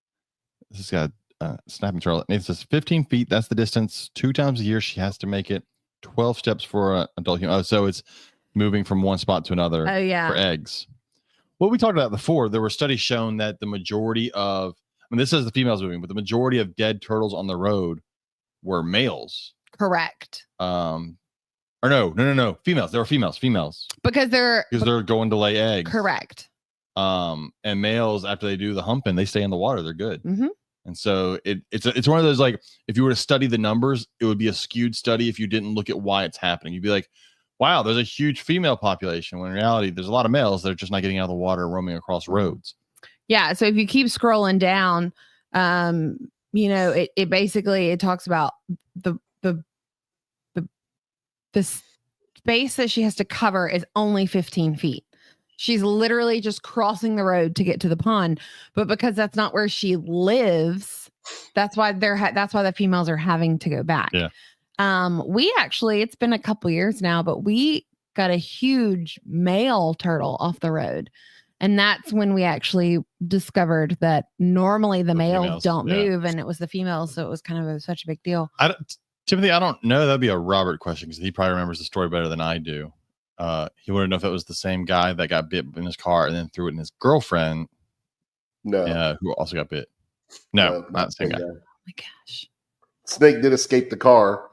This has got snapping turtle. It says 15 feet. That's the distance. 2 times a year she has to make it. 12 steps for an adult human. Oh, so it's moving from one spot to another. Oh, yeah. For eggs. What we talked about before, there were studies shown that the majority of, I mean, this says the females moving, but the majority of dead turtles on the road were males. Correct. Or no, females. There were females. Because they're going to lay eggs. Correct. And males, after they do the humping, they stay in the water. They're good. Mm-hmm. And so it's one of those, like, if you were to study the numbers, it would be a skewed study if you didn't look at why it's happening. You'd be like, wow, there's a huge female population, when in reality, there's a lot of males that are just not getting out of the water and roaming across roads. Yeah. So if you keep scrolling down, it basically talks about the space that she has to cover is only 15 feet. She's literally just crossing the road to get to the pond. But because that's not where she lives, That's why that's why the females are having to go back. Yeah. We actually, it's been a couple years now, but we got a huge male turtle off the road. And that's when we actually discovered that normally the males females, don't yeah. move, and it was the females. So it was kind of such a big deal. Timothy, I don't know. That'd be a Robert question because he probably remembers the story better than I do. He wanted to know if it was the same guy that got bit in his car and then threw it in his girlfriend. No. Who also got bit. No, not the same guy. Oh my gosh. Snake did escape the car,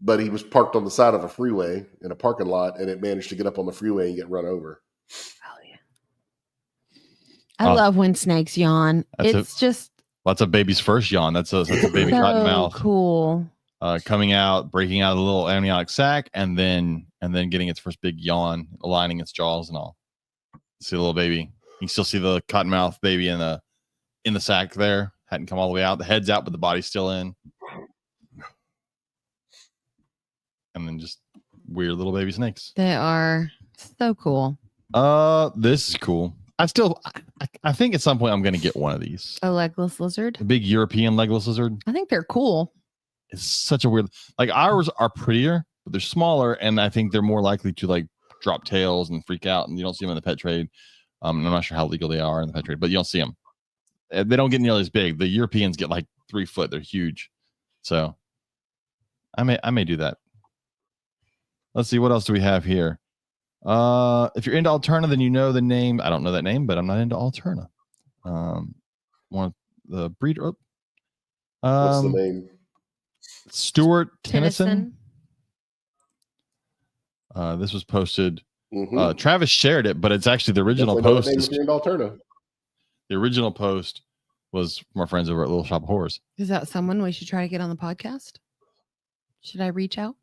but he was parked on the side of a freeway in a parking lot, and it managed to get up on the freeway and get run over. Oh yeah. I love when snakes yawn. That's a baby's first yawn. That's a baby so cotton mouth. Cool. Coming out, breaking out of the little amniotic sac, and then getting its first big yawn, aligning its jaws and all. See the little baby. You can still see the cotton mouth baby in the sac there. Hadn't come all the way out. The head's out, but the body's still in. And then just weird little baby snakes. They are so cool. This is cool. I think at some point I'm going to get one of these. A legless lizard? The big European legless lizard. I think they're cool. It's such a weird, like ours are prettier, but they're smaller. And I think they're more likely to like drop tails and freak out. And you don't see them in the pet trade. I'm not sure how legal they are in the pet trade, but you don't see them. They don't get nearly as big. The Europeans get like 3 foot. They're huge. So I may do that. Let's see. What else do we have here? If you're into Alterna, then you know the name. I don't know that name, but I'm not into Alterna. One of the breeder. What's the name? Stuart Tennyson. This was posted. Mm-hmm. Travis shared it, but it's actually the original post. Alterna. The original post was from our friends over at Little Shop of Horrors. Is that someone we should try to get on the podcast? Should I reach out?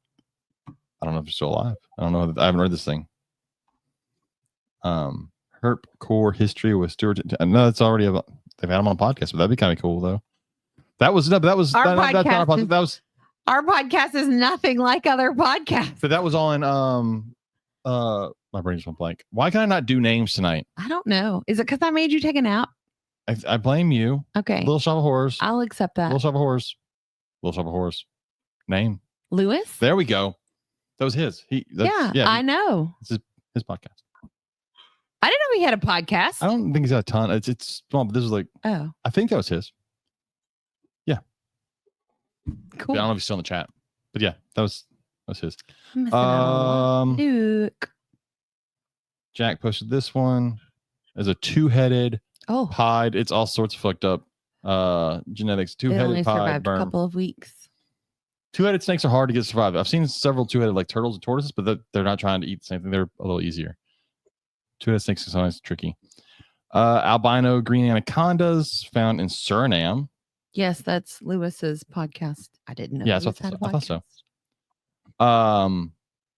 I don't know if they're still alive. I don't know. I haven't read this thing. Herp Core History with Stuart. I know it's already about. They've had him on a podcast, but that'd be kind of cool though. That was our podcast. Our podcast is nothing like other podcasts. But that was on my brain's went blank. Why can I not do names tonight? I don't know. Is it because I made you take a nap? I blame you. Okay. Little Shop of Horrors. I'll accept that. Little Shop of Horrors. Little Shop of Horrors. Name. Lewis? There we go. That was his. I know. This is his podcast. I didn't know he had a podcast. I don't think he's got a ton. It's small, but this was like, I think that was his. Yeah. Cool. I don't know if he's still in the chat, but yeah, that was his. Luke. Jack posted this one as a 2-headed pied. It's all sorts of fucked up genetics. 2-headed pied a couple of weeks. 2-headed snakes are hard to get survive. I've seen several 2-headed like turtles and tortoises, but they're not trying to eat the same thing. They're a little easier. 2-headed snakes are sometimes tricky. Albino green anacondas found in Suriname. Yes, that's Lewis's podcast. I didn't know. Yeah, I thought so.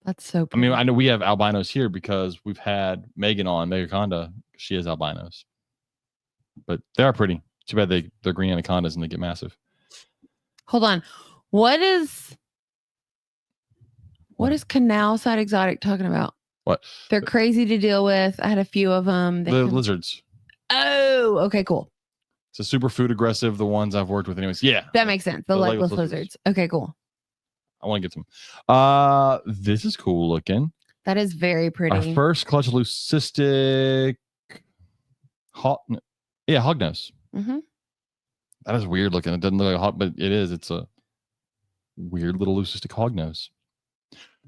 That's so pretty. I mean, I know we have albinos here because we've had Megan on, Megaconda. She has albinos. But they are pretty. Too bad they're green anacondas and they get massive. Hold on. What is Canal Side Exotic talking about? What? They're crazy to deal with. I had a few of them. Lizards. Oh, okay, cool. It's a super food aggressive. The ones I've worked with anyways. Yeah. That makes sense. The legless lizards. Okay, cool. I want to get some. This is cool looking. That is very pretty. Our first clutch leucistic hognose. Mm-hmm. That is weird looking. It doesn't look like a hawk, but it is. It's a weird little leucistic hognose.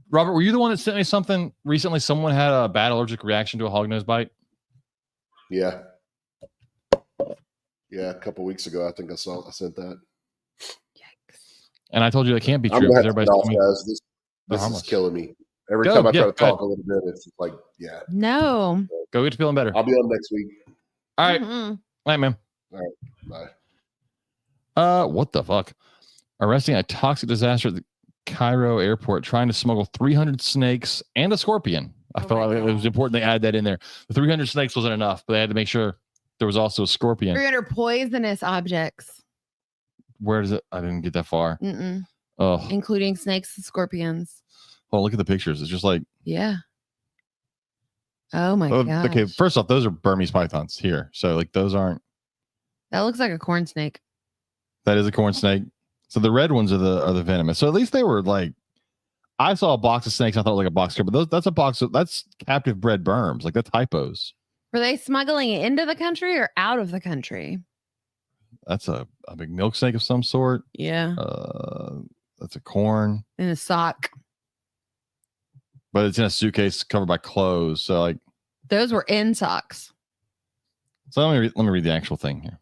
Robert, were you the one that sent me something recently? Someone had a bad allergic reaction to a hognose bite. Yeah. Yeah, a couple weeks ago, I think I sent that. And I told you that can't be true because everybody's telling me this is killing me. Every time I try to talk a little bit, it's like, yeah. No. Go get to feeling better. I'll be on next week. All right. All right, man. All right. Bye. What the fuck? Arresting a toxic disaster at the Cairo airport, trying to smuggle 300 snakes and a scorpion. I felt like it was important they add that in there. The 300 snakes wasn't enough, but they had to make sure there was also a scorpion. 300 poisonous objects. Where does it? I didn't get that far. Oh, including snakes and scorpions. Oh, look at the pictures. It's just like, yeah. Oh my god. Okay, first off, those are Burmese pythons here. So like those aren't. That looks like a corn snake. That is a corn snake. So the red ones are the venomous. So at least they were like, I saw a box of snakes. I thought it was like a box, but that's captive bred berms. Like that's hypos. Were they smuggling it into the country or out of the country? That's a big milk snake of some sort. Yeah. That's a corn in a sock. But it's in a suitcase covered by clothes. So like those were in socks. So let me read the actual thing here.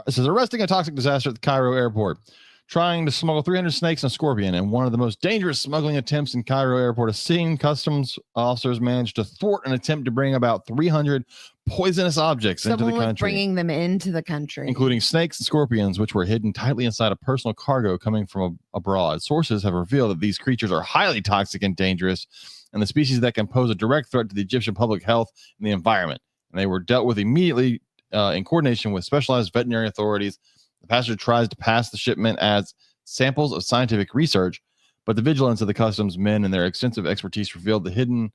It says arresting a toxic disaster at the Cairo airport. Trying to smuggle 300 snakes and a scorpion in one of the most dangerous smuggling attempts in Cairo airport. A Syrian customs officers managed to thwart an attempt to bring about 300 poisonous objects into the country. Bringing them into the country, including snakes and scorpions, which were hidden tightly inside a personal cargo coming from abroad. Sources have revealed that these creatures are highly toxic and dangerous, and the species that can pose a direct threat to the Egyptian public health and the environment. And they were dealt with immediately in coordination with specialized veterinary authorities. The passenger tries to pass the shipment as samples of scientific research, but the vigilance of the customs men and their extensive expertise revealed the hidden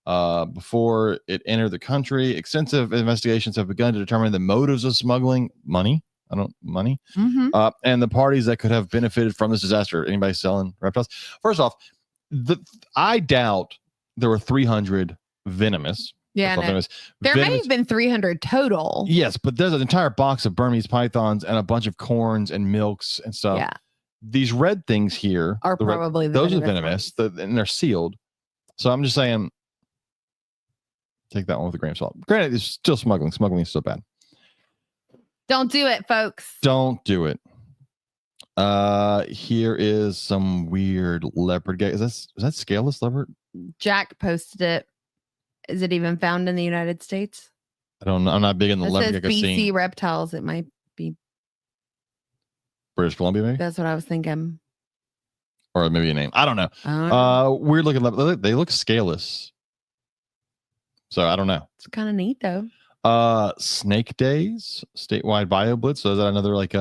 before it entered the country. Extensive investigations have begun to determine the motives of smuggling. Money, Mm-hmm. And the parties that could have benefited from this disaster. Anybody selling reptiles? First off, I doubt there were 300 venomous. Yeah, no. There may have been 300 total. Yes, but there's an entire box of Burmese pythons and a bunch of corns and milks and stuff. Yeah, these red things here are probably those are venomous, and they're sealed. So I'm just saying, take that one with a grain of salt. Granted, it's still smuggling. Smuggling is still bad. Don't do it, folks. Don't do it. Here is some weird leopard. Is that scaleless leopard? Jack posted it. Is it even found in the United States? I don't know. I'm not big in the leopard gecko scene. BC reptiles. It might be British Columbia, maybe. That's what I was thinking. Or maybe a name. I don't know. Weird looking leopard. They look scaleless. So I don't know. It's kind of neat though. Snake Days, statewide bio blitz. So is that another like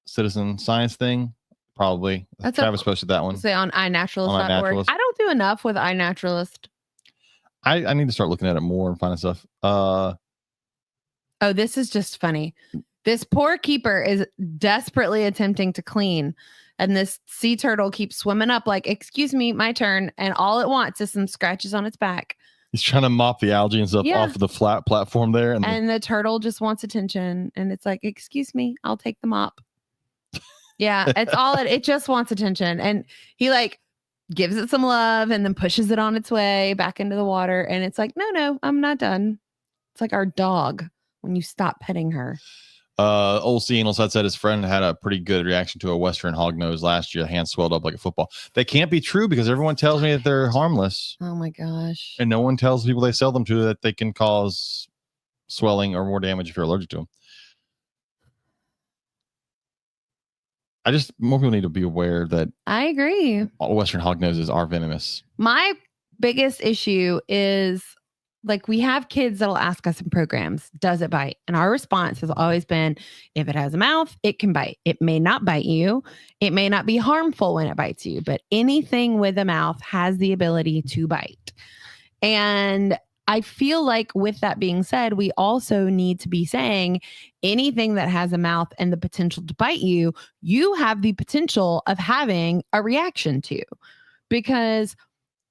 citizen science thing? Probably. Travis posted that one. Say on iNaturalist.org. I don't do enough with iNaturalist. I need to start looking at it more and finding stuff. Oh, this is just funny. This poor keeper is desperately attempting to clean, and this sea turtle keeps swimming up like, excuse me, my turn. And all it wants is some scratches on its back. He's trying to mop the algae and stuff off of the flat platform there. And the turtle just wants attention. And it's like, excuse me, I'll take the mop. Yeah, it's all it just wants attention. And he like gives it some love and then pushes it on its way back into the water. And it's like, no, I'm not done. It's like our dog when you stop petting her. Old Seanals had said his friend had a pretty good reaction to a Western hognose last year. Hand swelled up like a football. They can't be true because everyone tells me that they're harmless. Oh my gosh. And no one tells people they sell them to that they can cause swelling or more damage if you're allergic to them. More people need to be aware that I agree. All Western hognoses are venomous. My biggest issue is like we have kids that'll ask us in programs, does it bite? And our response has always been, if it has a mouth, it can bite. It may not bite you. It may not be harmful when it bites you, but anything with a mouth has the ability to bite. And I feel like with that being said, we also need to be saying anything that has a mouth and the potential to bite you, you have the potential of having a reaction to, because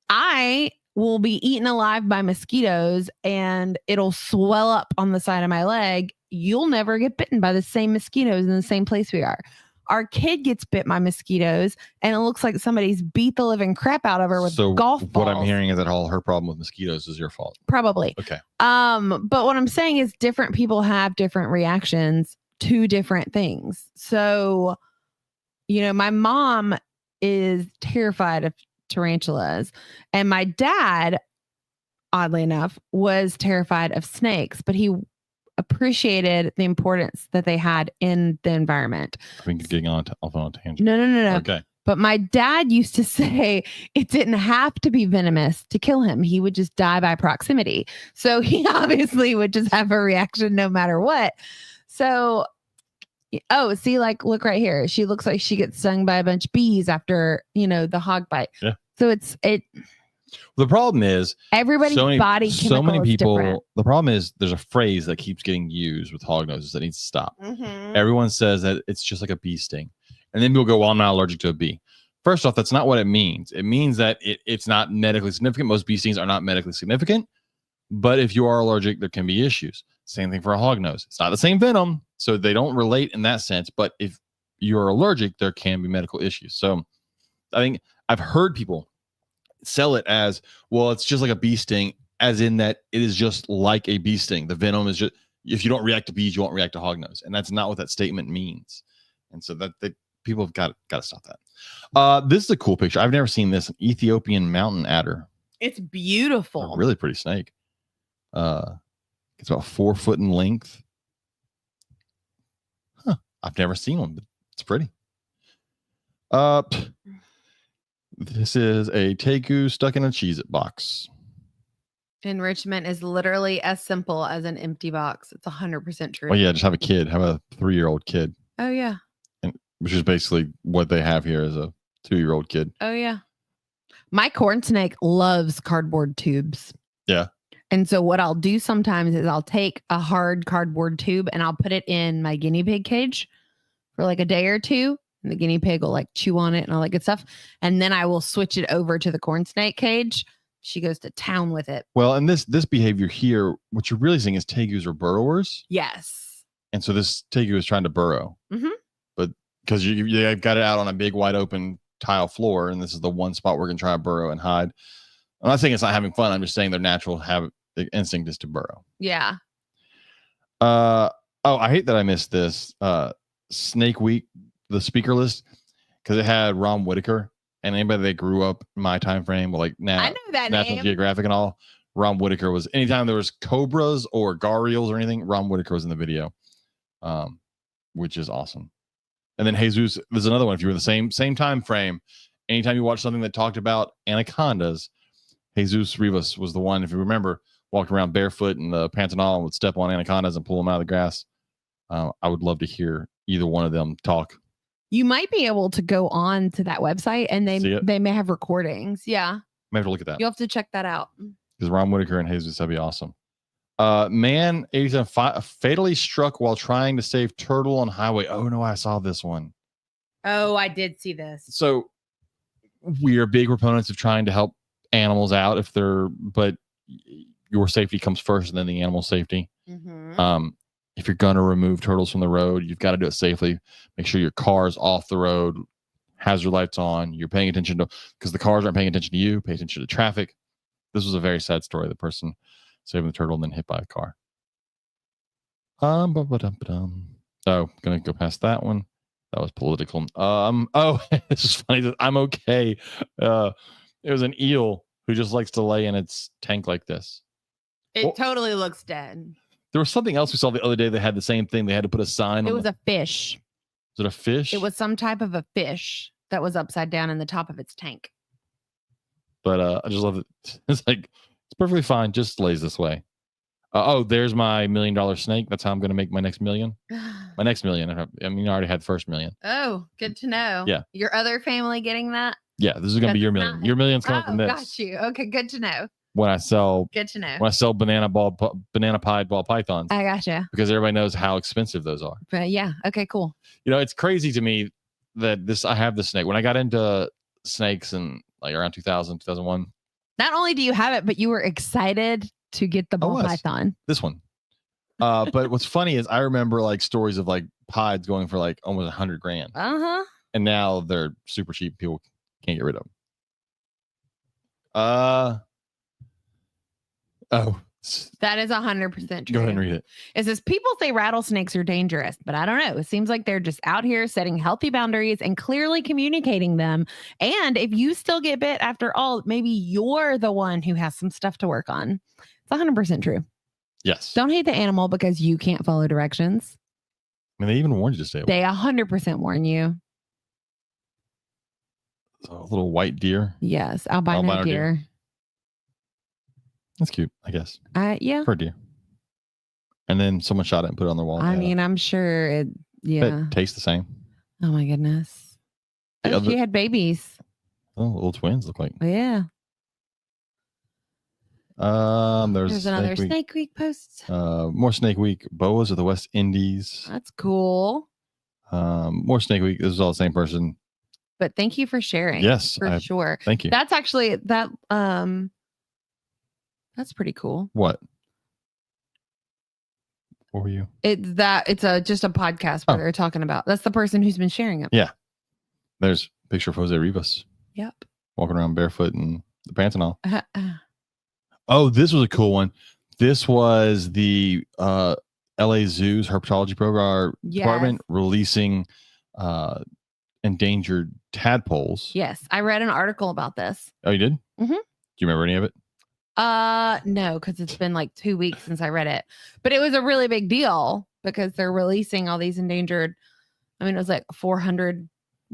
I will be eaten alive by mosquitoes and it'll swell up on the side of my leg. You'll never get bitten by the same mosquitoes in the same place we are. Our kid gets bit by mosquitoes and it looks like somebody's beat the living crap out of her with golf balls. What I'm hearing is that all her problem with mosquitoes is your fault. Probably. Okay. But what I'm saying is different people have different reactions to different things. So, my mom is terrified of tarantulas, and my dad, oddly enough, was terrified of snakes, but he appreciated the importance that they had in the environment. I mean, getting off on a tangent. No. Okay. But my dad used to say it didn't have to be venomous to kill him. He would just die by proximity. So he obviously would just have a reaction no matter what. So, see, like, look right here. She looks like she gets stung by a bunch of bees after, the hog bite. Yeah. So The problem is everybody's body so many people. Different. The problem is there's a phrase that keeps getting used with hog noses that needs to stop. Mm-hmm. Everyone says that it's just like a bee sting, and then people go, "Well, I'm not allergic to a bee." First off, that's not what it means. It means that it's not medically significant. Most bee stings are not medically significant, but if you are allergic, there can be issues. Same thing for a hog nose. It's not the same venom, so they don't relate in that sense. But if you're allergic, there can be medical issues. So I think I've heard people sell it as, well, it's just like a bee sting, as in that it is just like a bee sting. The venom is just, if you don't react to bees, you won't react to hog nose. And that's not what that statement means. And so that people have got to stop that. This is a cool picture. I've never seen this. An Ethiopian mountain adder. It's beautiful. A really pretty snake. It's about 4 foot in length. Huh. I've never seen one, but it's pretty. This is a tegu stuck in a Cheez-It box. Enrichment is literally as simple as an empty box. It's 100% true. Well, yeah, just have a kid. Have a 3-year-old kid. Oh, yeah. Which is basically what they have here as a 2-year-old kid. Oh, yeah. My corn snake loves cardboard tubes. Yeah. And so what I'll do sometimes is I'll take a hard cardboard tube and I'll put it in my guinea pig cage for like a day or two. And the guinea pig will like chew on it and all that good stuff. And then I will switch it over to the corn snake cage. She goes to town with it. Well, and this behavior here, what you're really seeing is tegus are burrowers. Yes. And so this tegu is trying to burrow. Mm-hmm. But because you've got it out on a big wide open tile floor, and this is the one spot we're going to try to burrow and hide. I'm not saying it's not having fun. I'm just saying their natural instinct is to burrow. Yeah. Oh, I hate that I missed this. Snake Week, the speaker list, because it had Ron Whitaker, and anybody that grew up in my time frame, like I know that National name. Geographic and all, Ron Whitaker was, anytime there was cobras or gharials or anything, Ron Whitaker was in the video, which is awesome. And then Jesus, there's another one. If you were in the same time frame, anytime you watch something that talked about anacondas, Jesus Rivas was the one, if you remember, walked around barefoot in the Pantanal and would step on anacondas and pull them out of the grass. I would love to hear either one of them talk. You might be able to go on to that website and they may have recordings. Yeah. May have to look at that. You'll have to check that out. Because Ron Whitaker and Jesus, that'd be awesome. Man 87 fatally struck while trying to save turtle on highway. Oh no, I saw this one. Oh, I did see this. So we are big proponents of trying to help animals out but your safety comes first and then the animal safety. Mm-hmm. If you're going to remove turtles from the road, you've got to do it safely. Make sure your car's off the road, hazard lights on, you're paying attention to, because the cars aren't paying attention to you, pay attention to traffic. This was a very sad story. The person saving the turtle and then hit by a car. Oh, gonna go past that one. That was political. This is funny. I'm okay. It was an eel who just likes to lay in its tank like this. It totally looks dead. There was something else we saw the other day that had the same thing. They had to put a sign. It was a fish. Was it a fish? It was some type of a fish that was upside down in the top of its tank. But I just love it. It's like, it's perfectly fine. Just lays this way. There's my $1 million snake. That's how I'm going to make my next million. My next million. I mean, I already had the first million. Oh, good to know. Yeah. Your other family getting that? Yeah, this is going to be your million. Nice. Your million's coming from this. Got you. Okay, good to know. When I sell banana pied ball pythons. I gotcha. Because everybody knows how expensive those are. But yeah, okay, cool. You know, it's crazy to me that I have the snake. When I got into snakes in like around 2000, 2001. Not only do you have it, but you were excited to get the ball python. This one. But what's funny is I remember like stories of like pieds going for like almost $100,000. Uh-huh. And now they're super cheap. People can't get rid of them. That is 100% true. Go ahead and read it. It says people say rattlesnakes are dangerous, but I don't know. It seems like they're just out here setting healthy boundaries and clearly communicating them. And if you still get bit after all, maybe you're the one who has some stuff to work on. It's 100% true. Yes. Don't hate the animal because you can't follow directions. I mean, they even warned you to stay away. They 100% warn you. A little white deer. Yes, albino deer. That's cute, I guess. Yeah. For a deer. And then someone shot it and put it on their wall. I mean, I'm sure it, yeah. It tastes the same. Oh my goodness. She had babies. Oh, little twins look like. Yeah. There's another Snake Week post. More Snake Week. Boas of the West Indies. That's cool. More Snake Week. This is all the same person. But thank you for sharing. Yes, for sure. Thank you. That's actually that. That's pretty cool. What were you? It's just a podcast where they're talking about. That's the person who's been sharing it. Yeah. There's a picture of Jose Rivas. Yep. Walking around barefoot in the pants and all. Oh, this was a cool one. This was the LA Zoo's herpetology program department releasing endangered tadpoles. Yes, I read an article about this. Oh, you did? Mm-hmm. Do you remember any of it? No, because it's been like 2 weeks since I read it. But it was a really big deal because they're releasing all these endangered. I mean, it was like 400.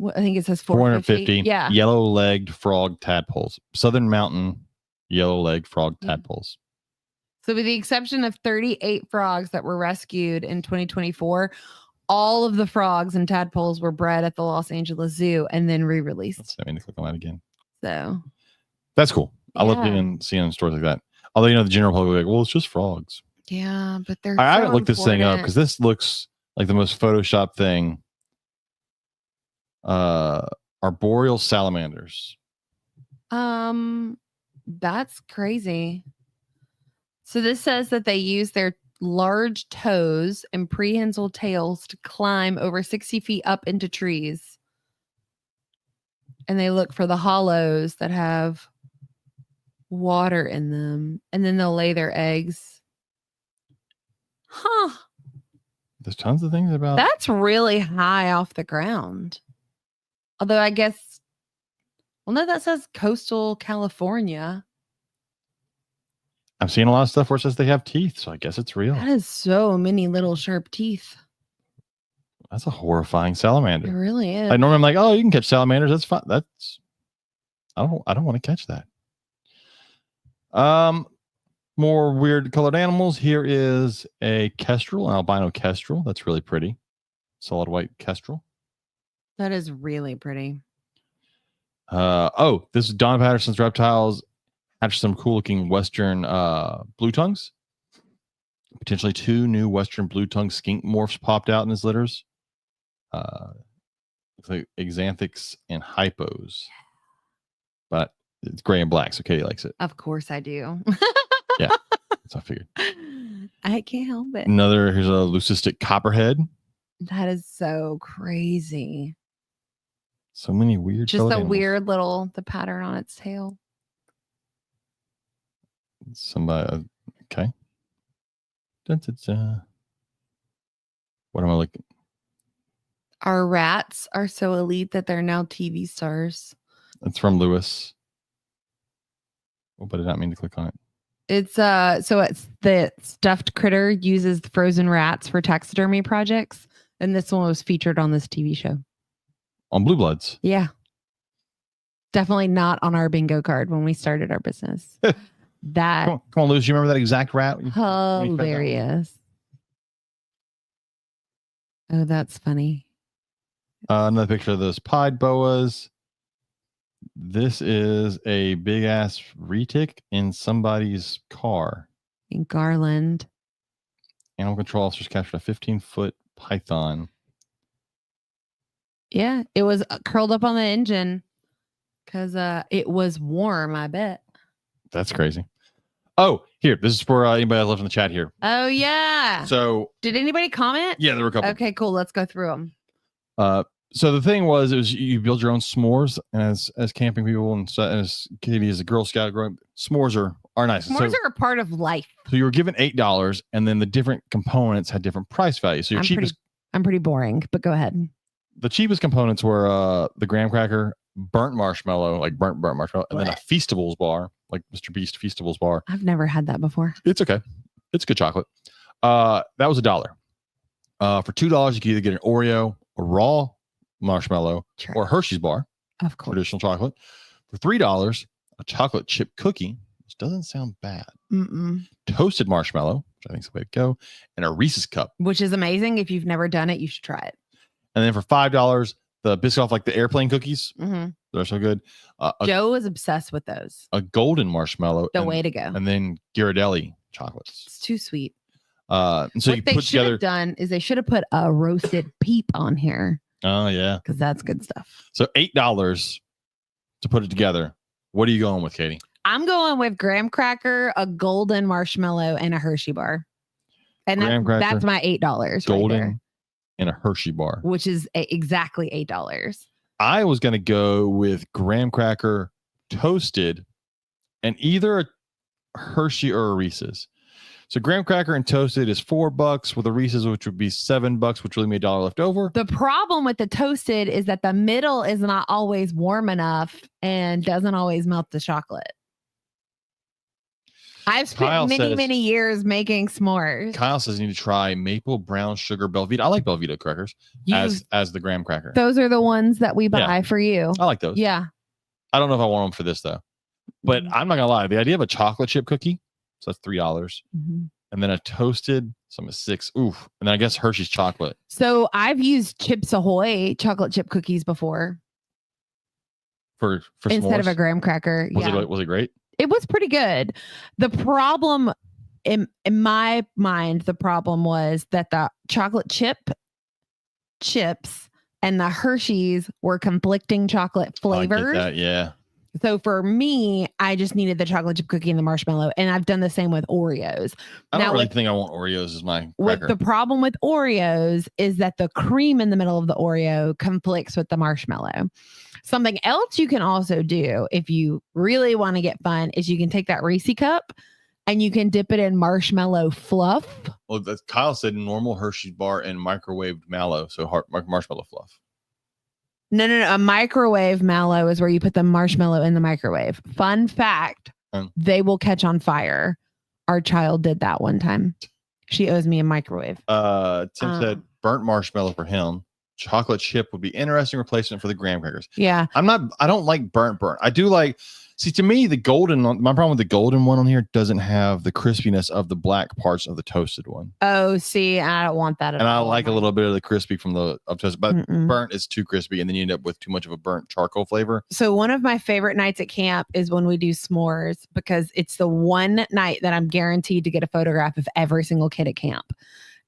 I think it says 450. Yeah. Yellow-legged frog tadpoles. Southern Mountain yellow-legged frog tadpoles. So with the exception of 38 frogs that were rescued in 2024, all of the frogs and tadpoles were bred at the Los Angeles Zoo and then re-released. I mean, to click on that again. So that's cool. I love seeing stories like that. Although, the general public, like, well, it's just frogs. Yeah, but they're I haven't looked this thing up because this looks like the most Photoshop thing. Arboreal salamanders. That's crazy. So this says that they use their large toes and prehensile tails to climb over 60 feet up into trees. And they look for the hollows that have water in them. And then they'll lay their eggs. Huh. There's tons of things about. That's really high off the ground. Although I guess, well, no, that says coastal California. I'm seeing a lot of stuff where it says they have teeth, so I guess it's real. That is so many little sharp teeth. That's a horrifying salamander. It really is. I normally I'm like, oh, you can catch salamanders. That's fine. I don't want to catch that. More weird colored animals. Here is a kestrel, an albino kestrel. That's really pretty. Solid white kestrel. That is really pretty. This is Don Patterson's Reptiles. Hatched some cool looking Western blue tongues. Potentially 2 new Western blue tongue skink morphs popped out in his litters. Looks like Xanthics and Hypos. But it's gray and black, so Katie likes it. Of course I do. Yeah, that's what I figured. I can't help it. Here's a leucistic copperhead. That is so crazy. So many weird. Just the weird the pattern on its tail. Somebody, okay. What am I looking? Our rats are so elite that they're now TV stars. It's from Lewis. Oh, but I did not mean to click on it. It's the stuffed critter uses frozen rats for taxidermy projects, and this one was featured on this TV show. On Blue Bloods. Yeah. Definitely not on our bingo card when we started our business. That come on, Lewis. You remember that exact rat? Hilarious. Oh, that's funny. Another picture of those pied boas. This is a big ass retic in somebody's car. In Garland. Animal control officers captured a 15-foot python. Yeah, it was curled up on the engine because it was warm, I bet. That's crazy. Oh, here. This is for anybody that left in the chat here. Oh, yeah. So, did anybody comment? Yeah, there were a couple. Okay, cool. Let's go through them. So the thing was you build your own s'mores, and as camping people and as Katie as a Girl Scout growing, s'mores are nice. S'mores are a part of life. So you were given $8, and then the different components had different price values. So I'm pretty boring, but go ahead. The cheapest components were the graham cracker, burnt marshmallow, like burnt marshmallow, and then a Feastables bar, like Mr. Beast Feastables bar. I've never had that before. It's okay. It's good chocolate. That was $1. For $2, you could either get an Oreo, a raw marshmallow, or Hershey's bar. Of course. Traditional chocolate. For $3, a chocolate chip cookie, which doesn't sound bad. Toasted marshmallow, which I think is the way to go, and a Reese's cup. Which is amazing. If you've never done it, you should try it. And then for $5, The Biscoff, like the airplane cookies. Mm-hmm. They're so good. Joe is obsessed with those. A golden marshmallow. The way to go. And then Ghirardelli chocolates. It's too sweet. And so what you they put should together. have done is they should have put a roasted peep on here. Oh yeah, because that's good stuff. So $8 to put it together. What are you going with, Katie? I'm going with graham cracker, a golden marshmallow, and a Hershey bar. And that's my $8 golden right there, and a Hershey bar, which is exactly $8. I was going to go with graham cracker toasted and either a Hershey or a Reese's. So graham cracker and toasted is $4 with a Reese's, which would be $7, which really made $1 left over. The problem with the toasted is that the middle is not always warm enough and doesn't always melt the chocolate. I've spent many years making s'mores. Kyle says you need to try maple brown sugar Belvita. I like Belvita crackers as the graham cracker. Those are the ones that we buy for you. I like those. Yeah. I don't know if I want them for this though, but I'm not gonna lie. The idea of a chocolate chip cookie, so that's $3, and then a toasted, some is $6. Oof, and then I guess Hershey's chocolate. So I've used Chips Ahoy chocolate chip cookies before for instead s'mores. of a graham cracker. Was it great? It was pretty good. The problem in my mind, the problem was that the chocolate chips and the Hershey's were conflicting chocolate flavors. I get that, yeah. So for me, I just needed the chocolate chip cookie and the marshmallow, and I've done the same with Oreos. I don't really think I want Oreos as my cracker. The problem with Oreos is that the cream in the middle of the Oreo conflicts with the marshmallow. Something else you can also do if you really want to get fun is you can take that Reese cup and you can dip it in marshmallow fluff. Well, Kyle said normal Hershey's bar and microwaved mallow, so marshmallow fluff. No. A microwave mallow is where you put the marshmallow in the microwave. Fun fact, they will catch on fire. Our child did that one time. She owes me a microwave. Tim said burnt marshmallow for him. Chocolate chip would be interesting replacement for the graham crackers. Yeah. I don't like burnt. I do like, to me, the golden, my problem with the golden one on here doesn't have the crispiness of the black parts of the toasted one. Oh, see, I don't want that at all. And I like a little bit of the crispy from the toasted, but burnt is too crispy and then you end up with too much of a burnt charcoal flavor. So one of my favorite nights at camp is when we do s'mores, because it's the one night that I'm guaranteed to get a photograph of every single kid at camp.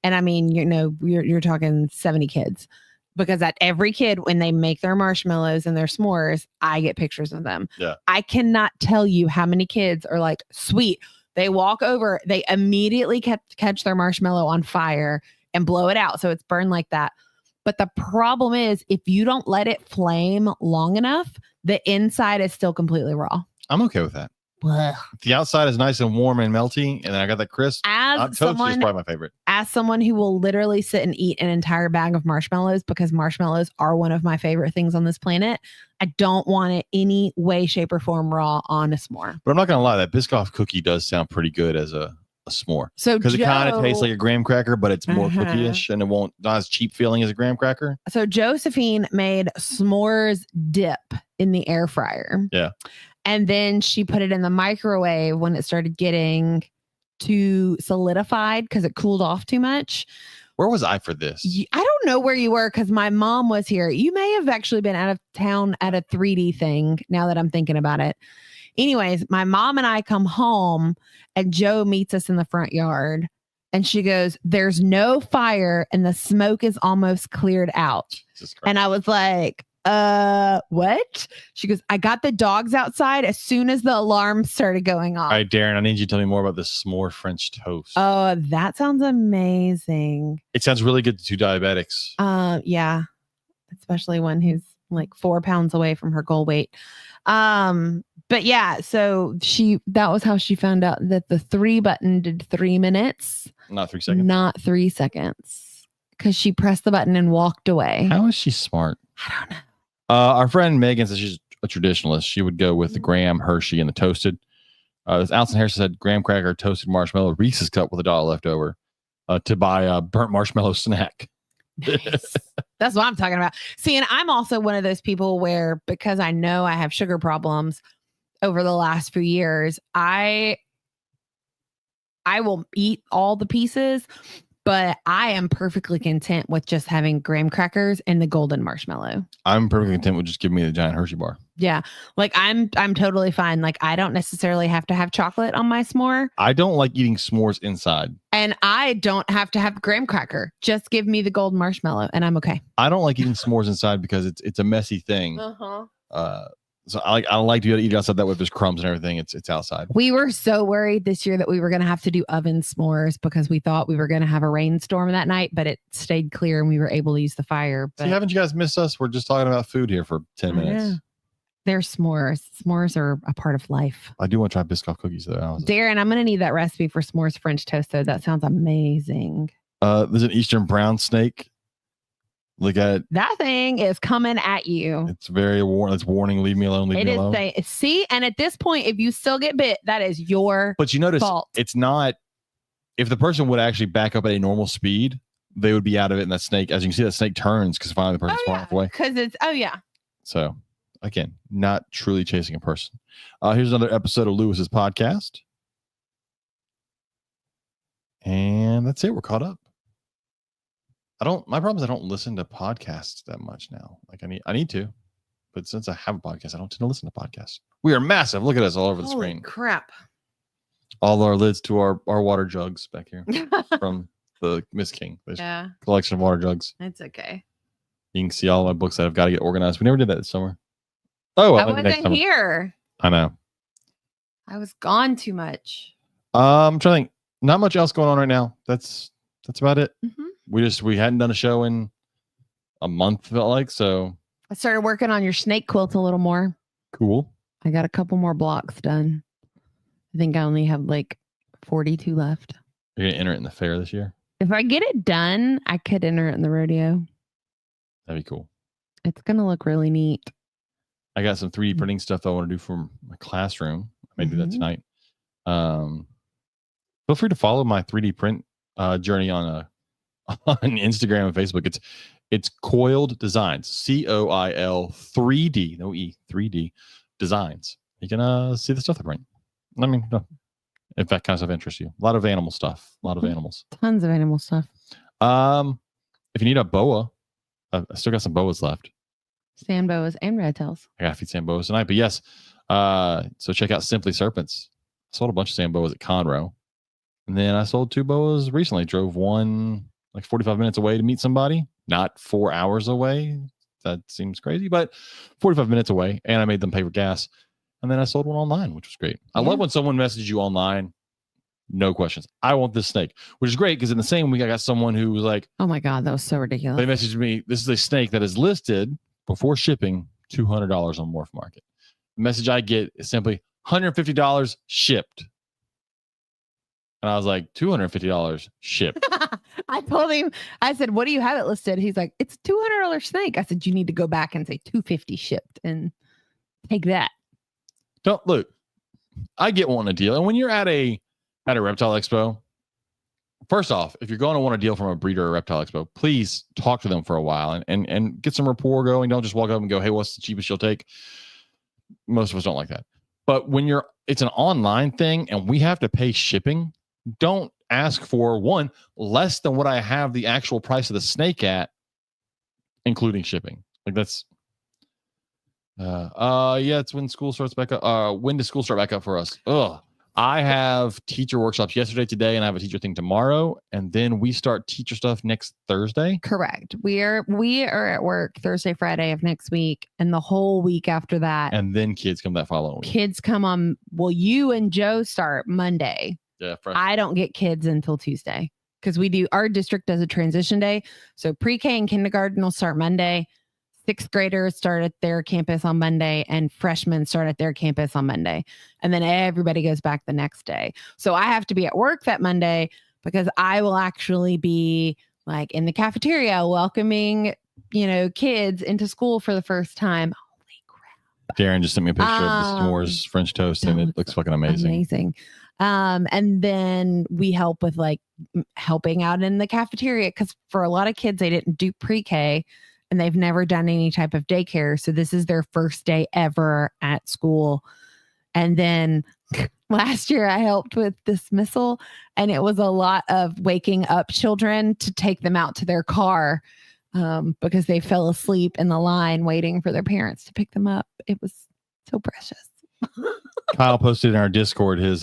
And I mean, you're talking 70 kids. Because at every kid, when they make their marshmallows and their s'mores, I get pictures of them. Yeah. I cannot tell you how many kids are like, sweet. They walk over, they immediately catch their marshmallow on fire and blow it out. So it's burned like that. But the problem is, if you don't let it flame long enough, the inside is still completely raw. I'm okay with that. Ugh. The outside is nice and warm and melty, and then I got that crisp. Toasted is probably my favorite. As someone who will literally sit and eat an entire bag of marshmallows, because marshmallows are one of my favorite things on this planet, I don't want it any way, shape, or form raw on a s'more. But I'm not gonna lie, that Biscoff cookie does sound pretty good as a s'more. So because it kind of tastes like a graham cracker, but it's more cookie-ish, and it won't not as cheap feeling as a graham cracker. So Josephine made s'mores dip in the air fryer. Yeah. And then she put it in the microwave when it started getting too solidified because it cooled off too much. Where was I for this? I don't know where you were because my mom was here. You may have actually been out of town at a 3D thing now that I'm thinking about it. Anyways, my mom and I come home and Joe meets us in the front yard and she goes, "There's no fire and the smoke is almost cleared out." And I was like, what? She goes, "I got the dogs outside as soon as the alarm started going off." All right, Darren, I need you to tell me more about this s'more French toast. Oh, that sounds amazing. It sounds really good to two diabetics. Yeah, especially one who's like 4 pounds away from her goal weight. But yeah, so that was how she found out that the 3 button did 3 minutes, not 3 seconds. Not 3 seconds, because she pressed the button and walked away. How is she smart? I don't know. Our friend Megan says she's a traditionalist. She would go with the graham, Hershey, and the toasted. Allison Harris said graham cracker, toasted marshmallow, Reese's cup with $1 left over to buy a burnt marshmallow snack. Nice. That's what I'm talking about. See, and I'm also one of those people where, because I know I have sugar problems over the last few years, I will eat all the pieces, But I am perfectly content with just having graham crackers and the golden marshmallow. I'm perfectly content with just giving me the giant Hershey bar. Yeah. Like I'm totally fine. Like I don't necessarily have to have chocolate on my s'more. I don't like eating s'mores inside. And I don't have to have graham cracker. Just give me the golden marshmallow and I'm okay. I don't like eating s'mores inside because it's a messy thing. So I like to be able to eat it outside. That way, if there's crumbs and everything, it's outside. We were so worried this year that we were going to have to do oven s'mores because we thought we were going to have a rainstorm that night, but it stayed clear and we were able to use the fire. But See, haven't you guys missed us? We're just talking about food here for 10 minutes. They're s'mores. S'mores are a part of life. I do want to try Biscoff cookies though. Darren, I'm going to need that recipe for s'mores French toast though. That sounds amazing. There's an Eastern brown snake. Look at that thing is coming at you. It's very warning. It's warning. Leave me alone. Leave me alone. See, and at this point, if you still get bit, that is your But you notice fault. It's not. If the person would actually back up at a normal speed, they would be out of it. And that snake, as you can see, that snake turns because finally the person's far away. Because it's So again, not truly chasing a person. Here's another episode of Lewis's podcast, and that's it. We're caught up. My problem is I don't listen to podcasts that much now. Like I need to, but since I have a podcast, I don't tend to listen to podcasts. We are massive. Look at us all over the screen. Crap. All our lids to our water jugs back here from the Miss King. There's collection of water jugs. It's okay. You can see all my books that I've got to get organized. We never did that this summer. Oh, I wasn't here. I know. I was gone too much. I'm trying to think. Not much else going on right now. That's about it. Mm-hmm. We hadn't done a show in a month, felt like. So I started working on your snake quilt a little more. Cool. I got a couple more blocks done. I think I only have like 42 left. You're gonna enter it in the fair this year? If I get it done, I could enter it in the rodeo. That'd be cool. It's gonna look really neat. I got some 3D printing stuff I want to do for my classroom. I may do that tonight. Feel free to follow my 3D print journey on Instagram and Facebook. It's Coiled Designs, COIL 3D, no E, 3D Designs. You can see the stuff I print. I mean, if that kind of stuff interests you. A lot of animal stuff. A lot of animals. Tons of animal stuff. If you need a boa, I still got some boas left. Sand boas and red tails. I gotta feed sand boas tonight. But yes, so check out Simply Serpents. I sold a bunch of sand boas at Conroe. And then I sold 2 boas recently. Drove one like 45 minutes away to meet somebody. Not 4 hours away. That seems crazy, but 45 minutes away. And I made them pay for gas. And then I sold one online, which was great. I love when someone messages you online. No questions. I want this snake, which is great because in the same week, I got someone who was like, oh my God, that was so ridiculous. They messaged me, this is a snake that is listed before shipping $200 on Morph Market. The message I get is simply $150 shipped. And I was like, $250 shipped. I told him, I said, what do you have it listed? He's like, it's $200 snake. I said, you need to go back and say $250 shipped and take that. Don't look, I get wanting a deal. And when you're at a reptile expo, first off, if you're going to want a deal from a breeder or reptile expo, please talk to them for a while and get some rapport going. Don't just walk up and go, hey, what's the cheapest you'll take? Most of us don't like that. But when it's an online thing and we have to pay shipping, don't ask for one less than what I have the actual price of the snake at, including shipping. Like that's it's when school starts back up. When does school start back up for us? I have teacher workshops yesterday, today, and I have a teacher thing tomorrow, and then we start teacher stuff next Thursday. Correct. We are at work Thursday, Friday of next week, and the whole week after that. And then kids come that following week. Kids come on. Well, you and Joe start Monday. Yeah. I don't get kids until Tuesday because our district does a transition day. So pre-K and kindergarten will start Monday. 6th graders start at their campus on Monday and freshmen start at their campus on Monday. And then everybody goes back the next day. So I have to be at work that Monday because I will actually be like in the cafeteria welcoming, kids into school for the first time. Holy crap. Darren just sent me a picture of the s'mores French toast and it looks fucking amazing. And then we help with like helping out in the cafeteria because for a lot of kids, they didn't do pre-K. And they've never done any type of daycare. So this is their first day ever at school. And then Last year, I helped with dismissal, and it was a lot of waking up children to take them out to their car because they fell asleep in the line waiting for their parents to pick them up. It was so precious. Kyle posted in our Discord his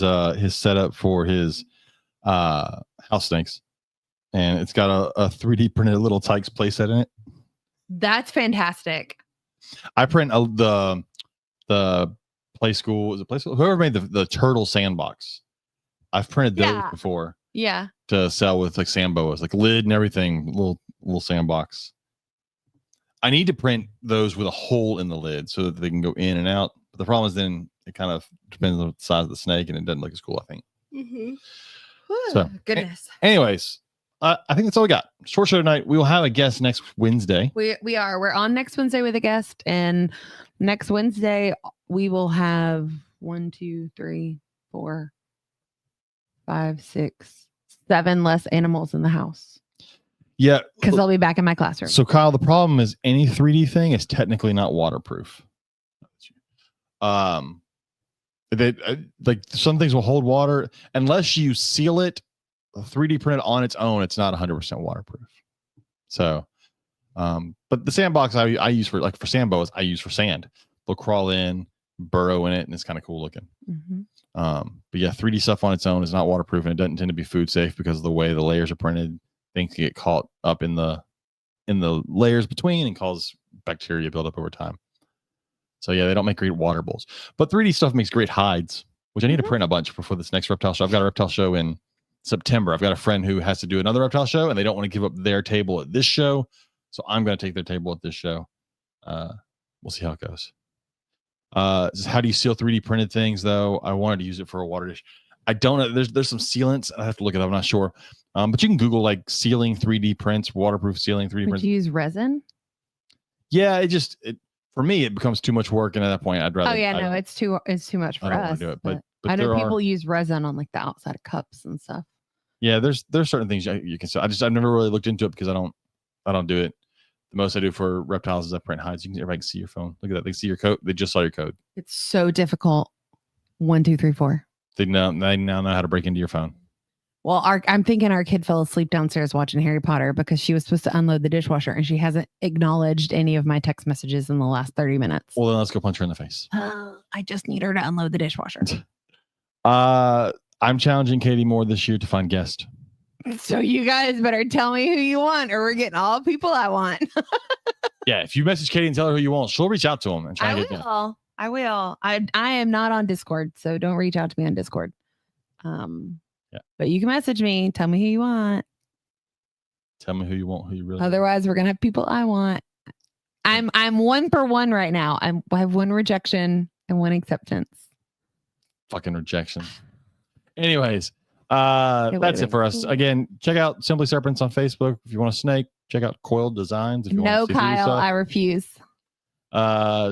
setup for his house snakes, and it's got a 3D printed little Tykes playset in it. That's fantastic. I print the Play School. Is it Play School? Whoever made the turtle sandbox. I've printed those before. Yeah. To sell with like Samboas, like lid and everything, little sandbox. I need to print those with a hole in the lid so that they can go in and out. But the problem is then it kind of depends on the size of the snake and it doesn't look as cool, I think. Mm-hmm. So, goodness. Anyways, I think that's all we got. Short show tonight. We will have a guest next Wednesday. We are. We're on next Wednesday with a guest, and next Wednesday we will have 1, 2, 3, 4, 5, 6, 7 less animals in the house. Yeah, because I'll be back in my classroom. So Kyle, the problem is any 3D thing is technically not waterproof. They like some things will hold water unless you seal it. 3D printed on its own, it's not 100% waterproof. So, but the sandbox I use for Samboas, I use for sand. They'll crawl in, burrow in it, and it's kind of cool looking. Mm-hmm. But yeah, 3D stuff on its own is not waterproof, and it doesn't tend to be food safe because of the way the layers are printed. Things can get caught up in the layers between and cause bacteria build up over time. So yeah, they don't make great water bowls. But 3D stuff makes great hides, which I need to print a bunch before this next reptile show. I've got a reptile show in September. I've got a friend who has to do another reptile show, and they don't want to give up their table at this show, so I'm going to take their table at this show. We'll see how it goes. How do you seal 3D printed things, though? I wanted to use it for a water dish. I don't know. There's some sealants. I have to look it up. I'm not sure. But you can Google like sealing 3D prints, waterproof sealing 3D prints. Would you use resin? Yeah, it for me it becomes too much work, and at that point I'd rather. Oh yeah, no, it's too much for us. I don't want to do it, but I know people use resin on like the outside of cups and stuff. Yeah, there's certain things you can sell. I've never really looked into it because I don't do it. The most I do for reptiles is I print hides. Everybody can see your phone. Look at that. They see your code. They just saw your code. It's so difficult. 1, 2, 3, 4. They now know how to break into your phone. Well, I'm thinking our kid fell asleep downstairs watching Harry Potter because she was supposed to unload the dishwasher and she hasn't acknowledged any of my text messages in the last 30 minutes. Well, then let's go punch her in the face. I just need her to unload the dishwasher. I'm challenging Katie Moore this year to find guests. So you guys better tell me who you want or we're getting all people I want. Yeah, if you message Katie and tell her who you want, she'll reach out to them and try to get them. I will. I am not on Discord, so don't reach out to me on Discord. Yeah. But you can message me. Tell me who you want. Tell me who you want, who you really Otherwise, we're gonna have people I want. I'm 1 for 1 right now. I have 1 rejection and 1 acceptance. Fucking rejection. Anyways, that's it for us. Again, check out Simply Serpents on Facebook if you want a snake. Check out Coiled Designs if you want to see Kyle, I refuse.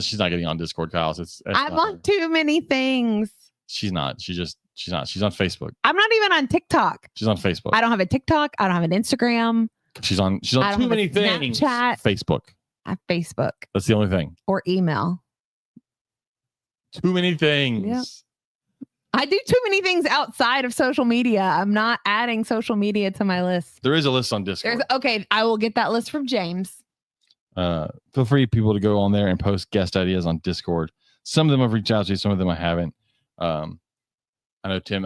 She's not getting on Discord, Kyle. I'm on too many things. She's not. She's not. She's on Facebook. I'm not even on TikTok. She's on Facebook. I don't have a TikTok. I don't have an Instagram. She's on too many things. Snapchat. Facebook. I have Facebook. That's the only thing. Or email. Too many things. Yep. I do too many things outside of social media. I'm not adding social media to my list. There is a list on Discord. Okay, I will get that list from James. Feel free, people, to go on there and post guest ideas on Discord. Some of them I've reached out to, some of them I haven't. I know Tim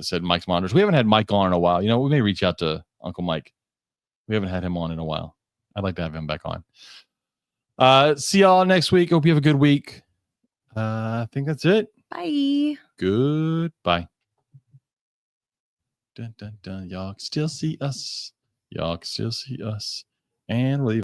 said Mike's monitors. We haven't had Mike on in a while. You know, we may reach out to Uncle Mike. We haven't had him on in a while. I'd like to have him back on. See y'all next week. Hope you have a good week. I think that's it. Bye. Goodbye. Dun, dun, dun. Y'all can still see us. And leave.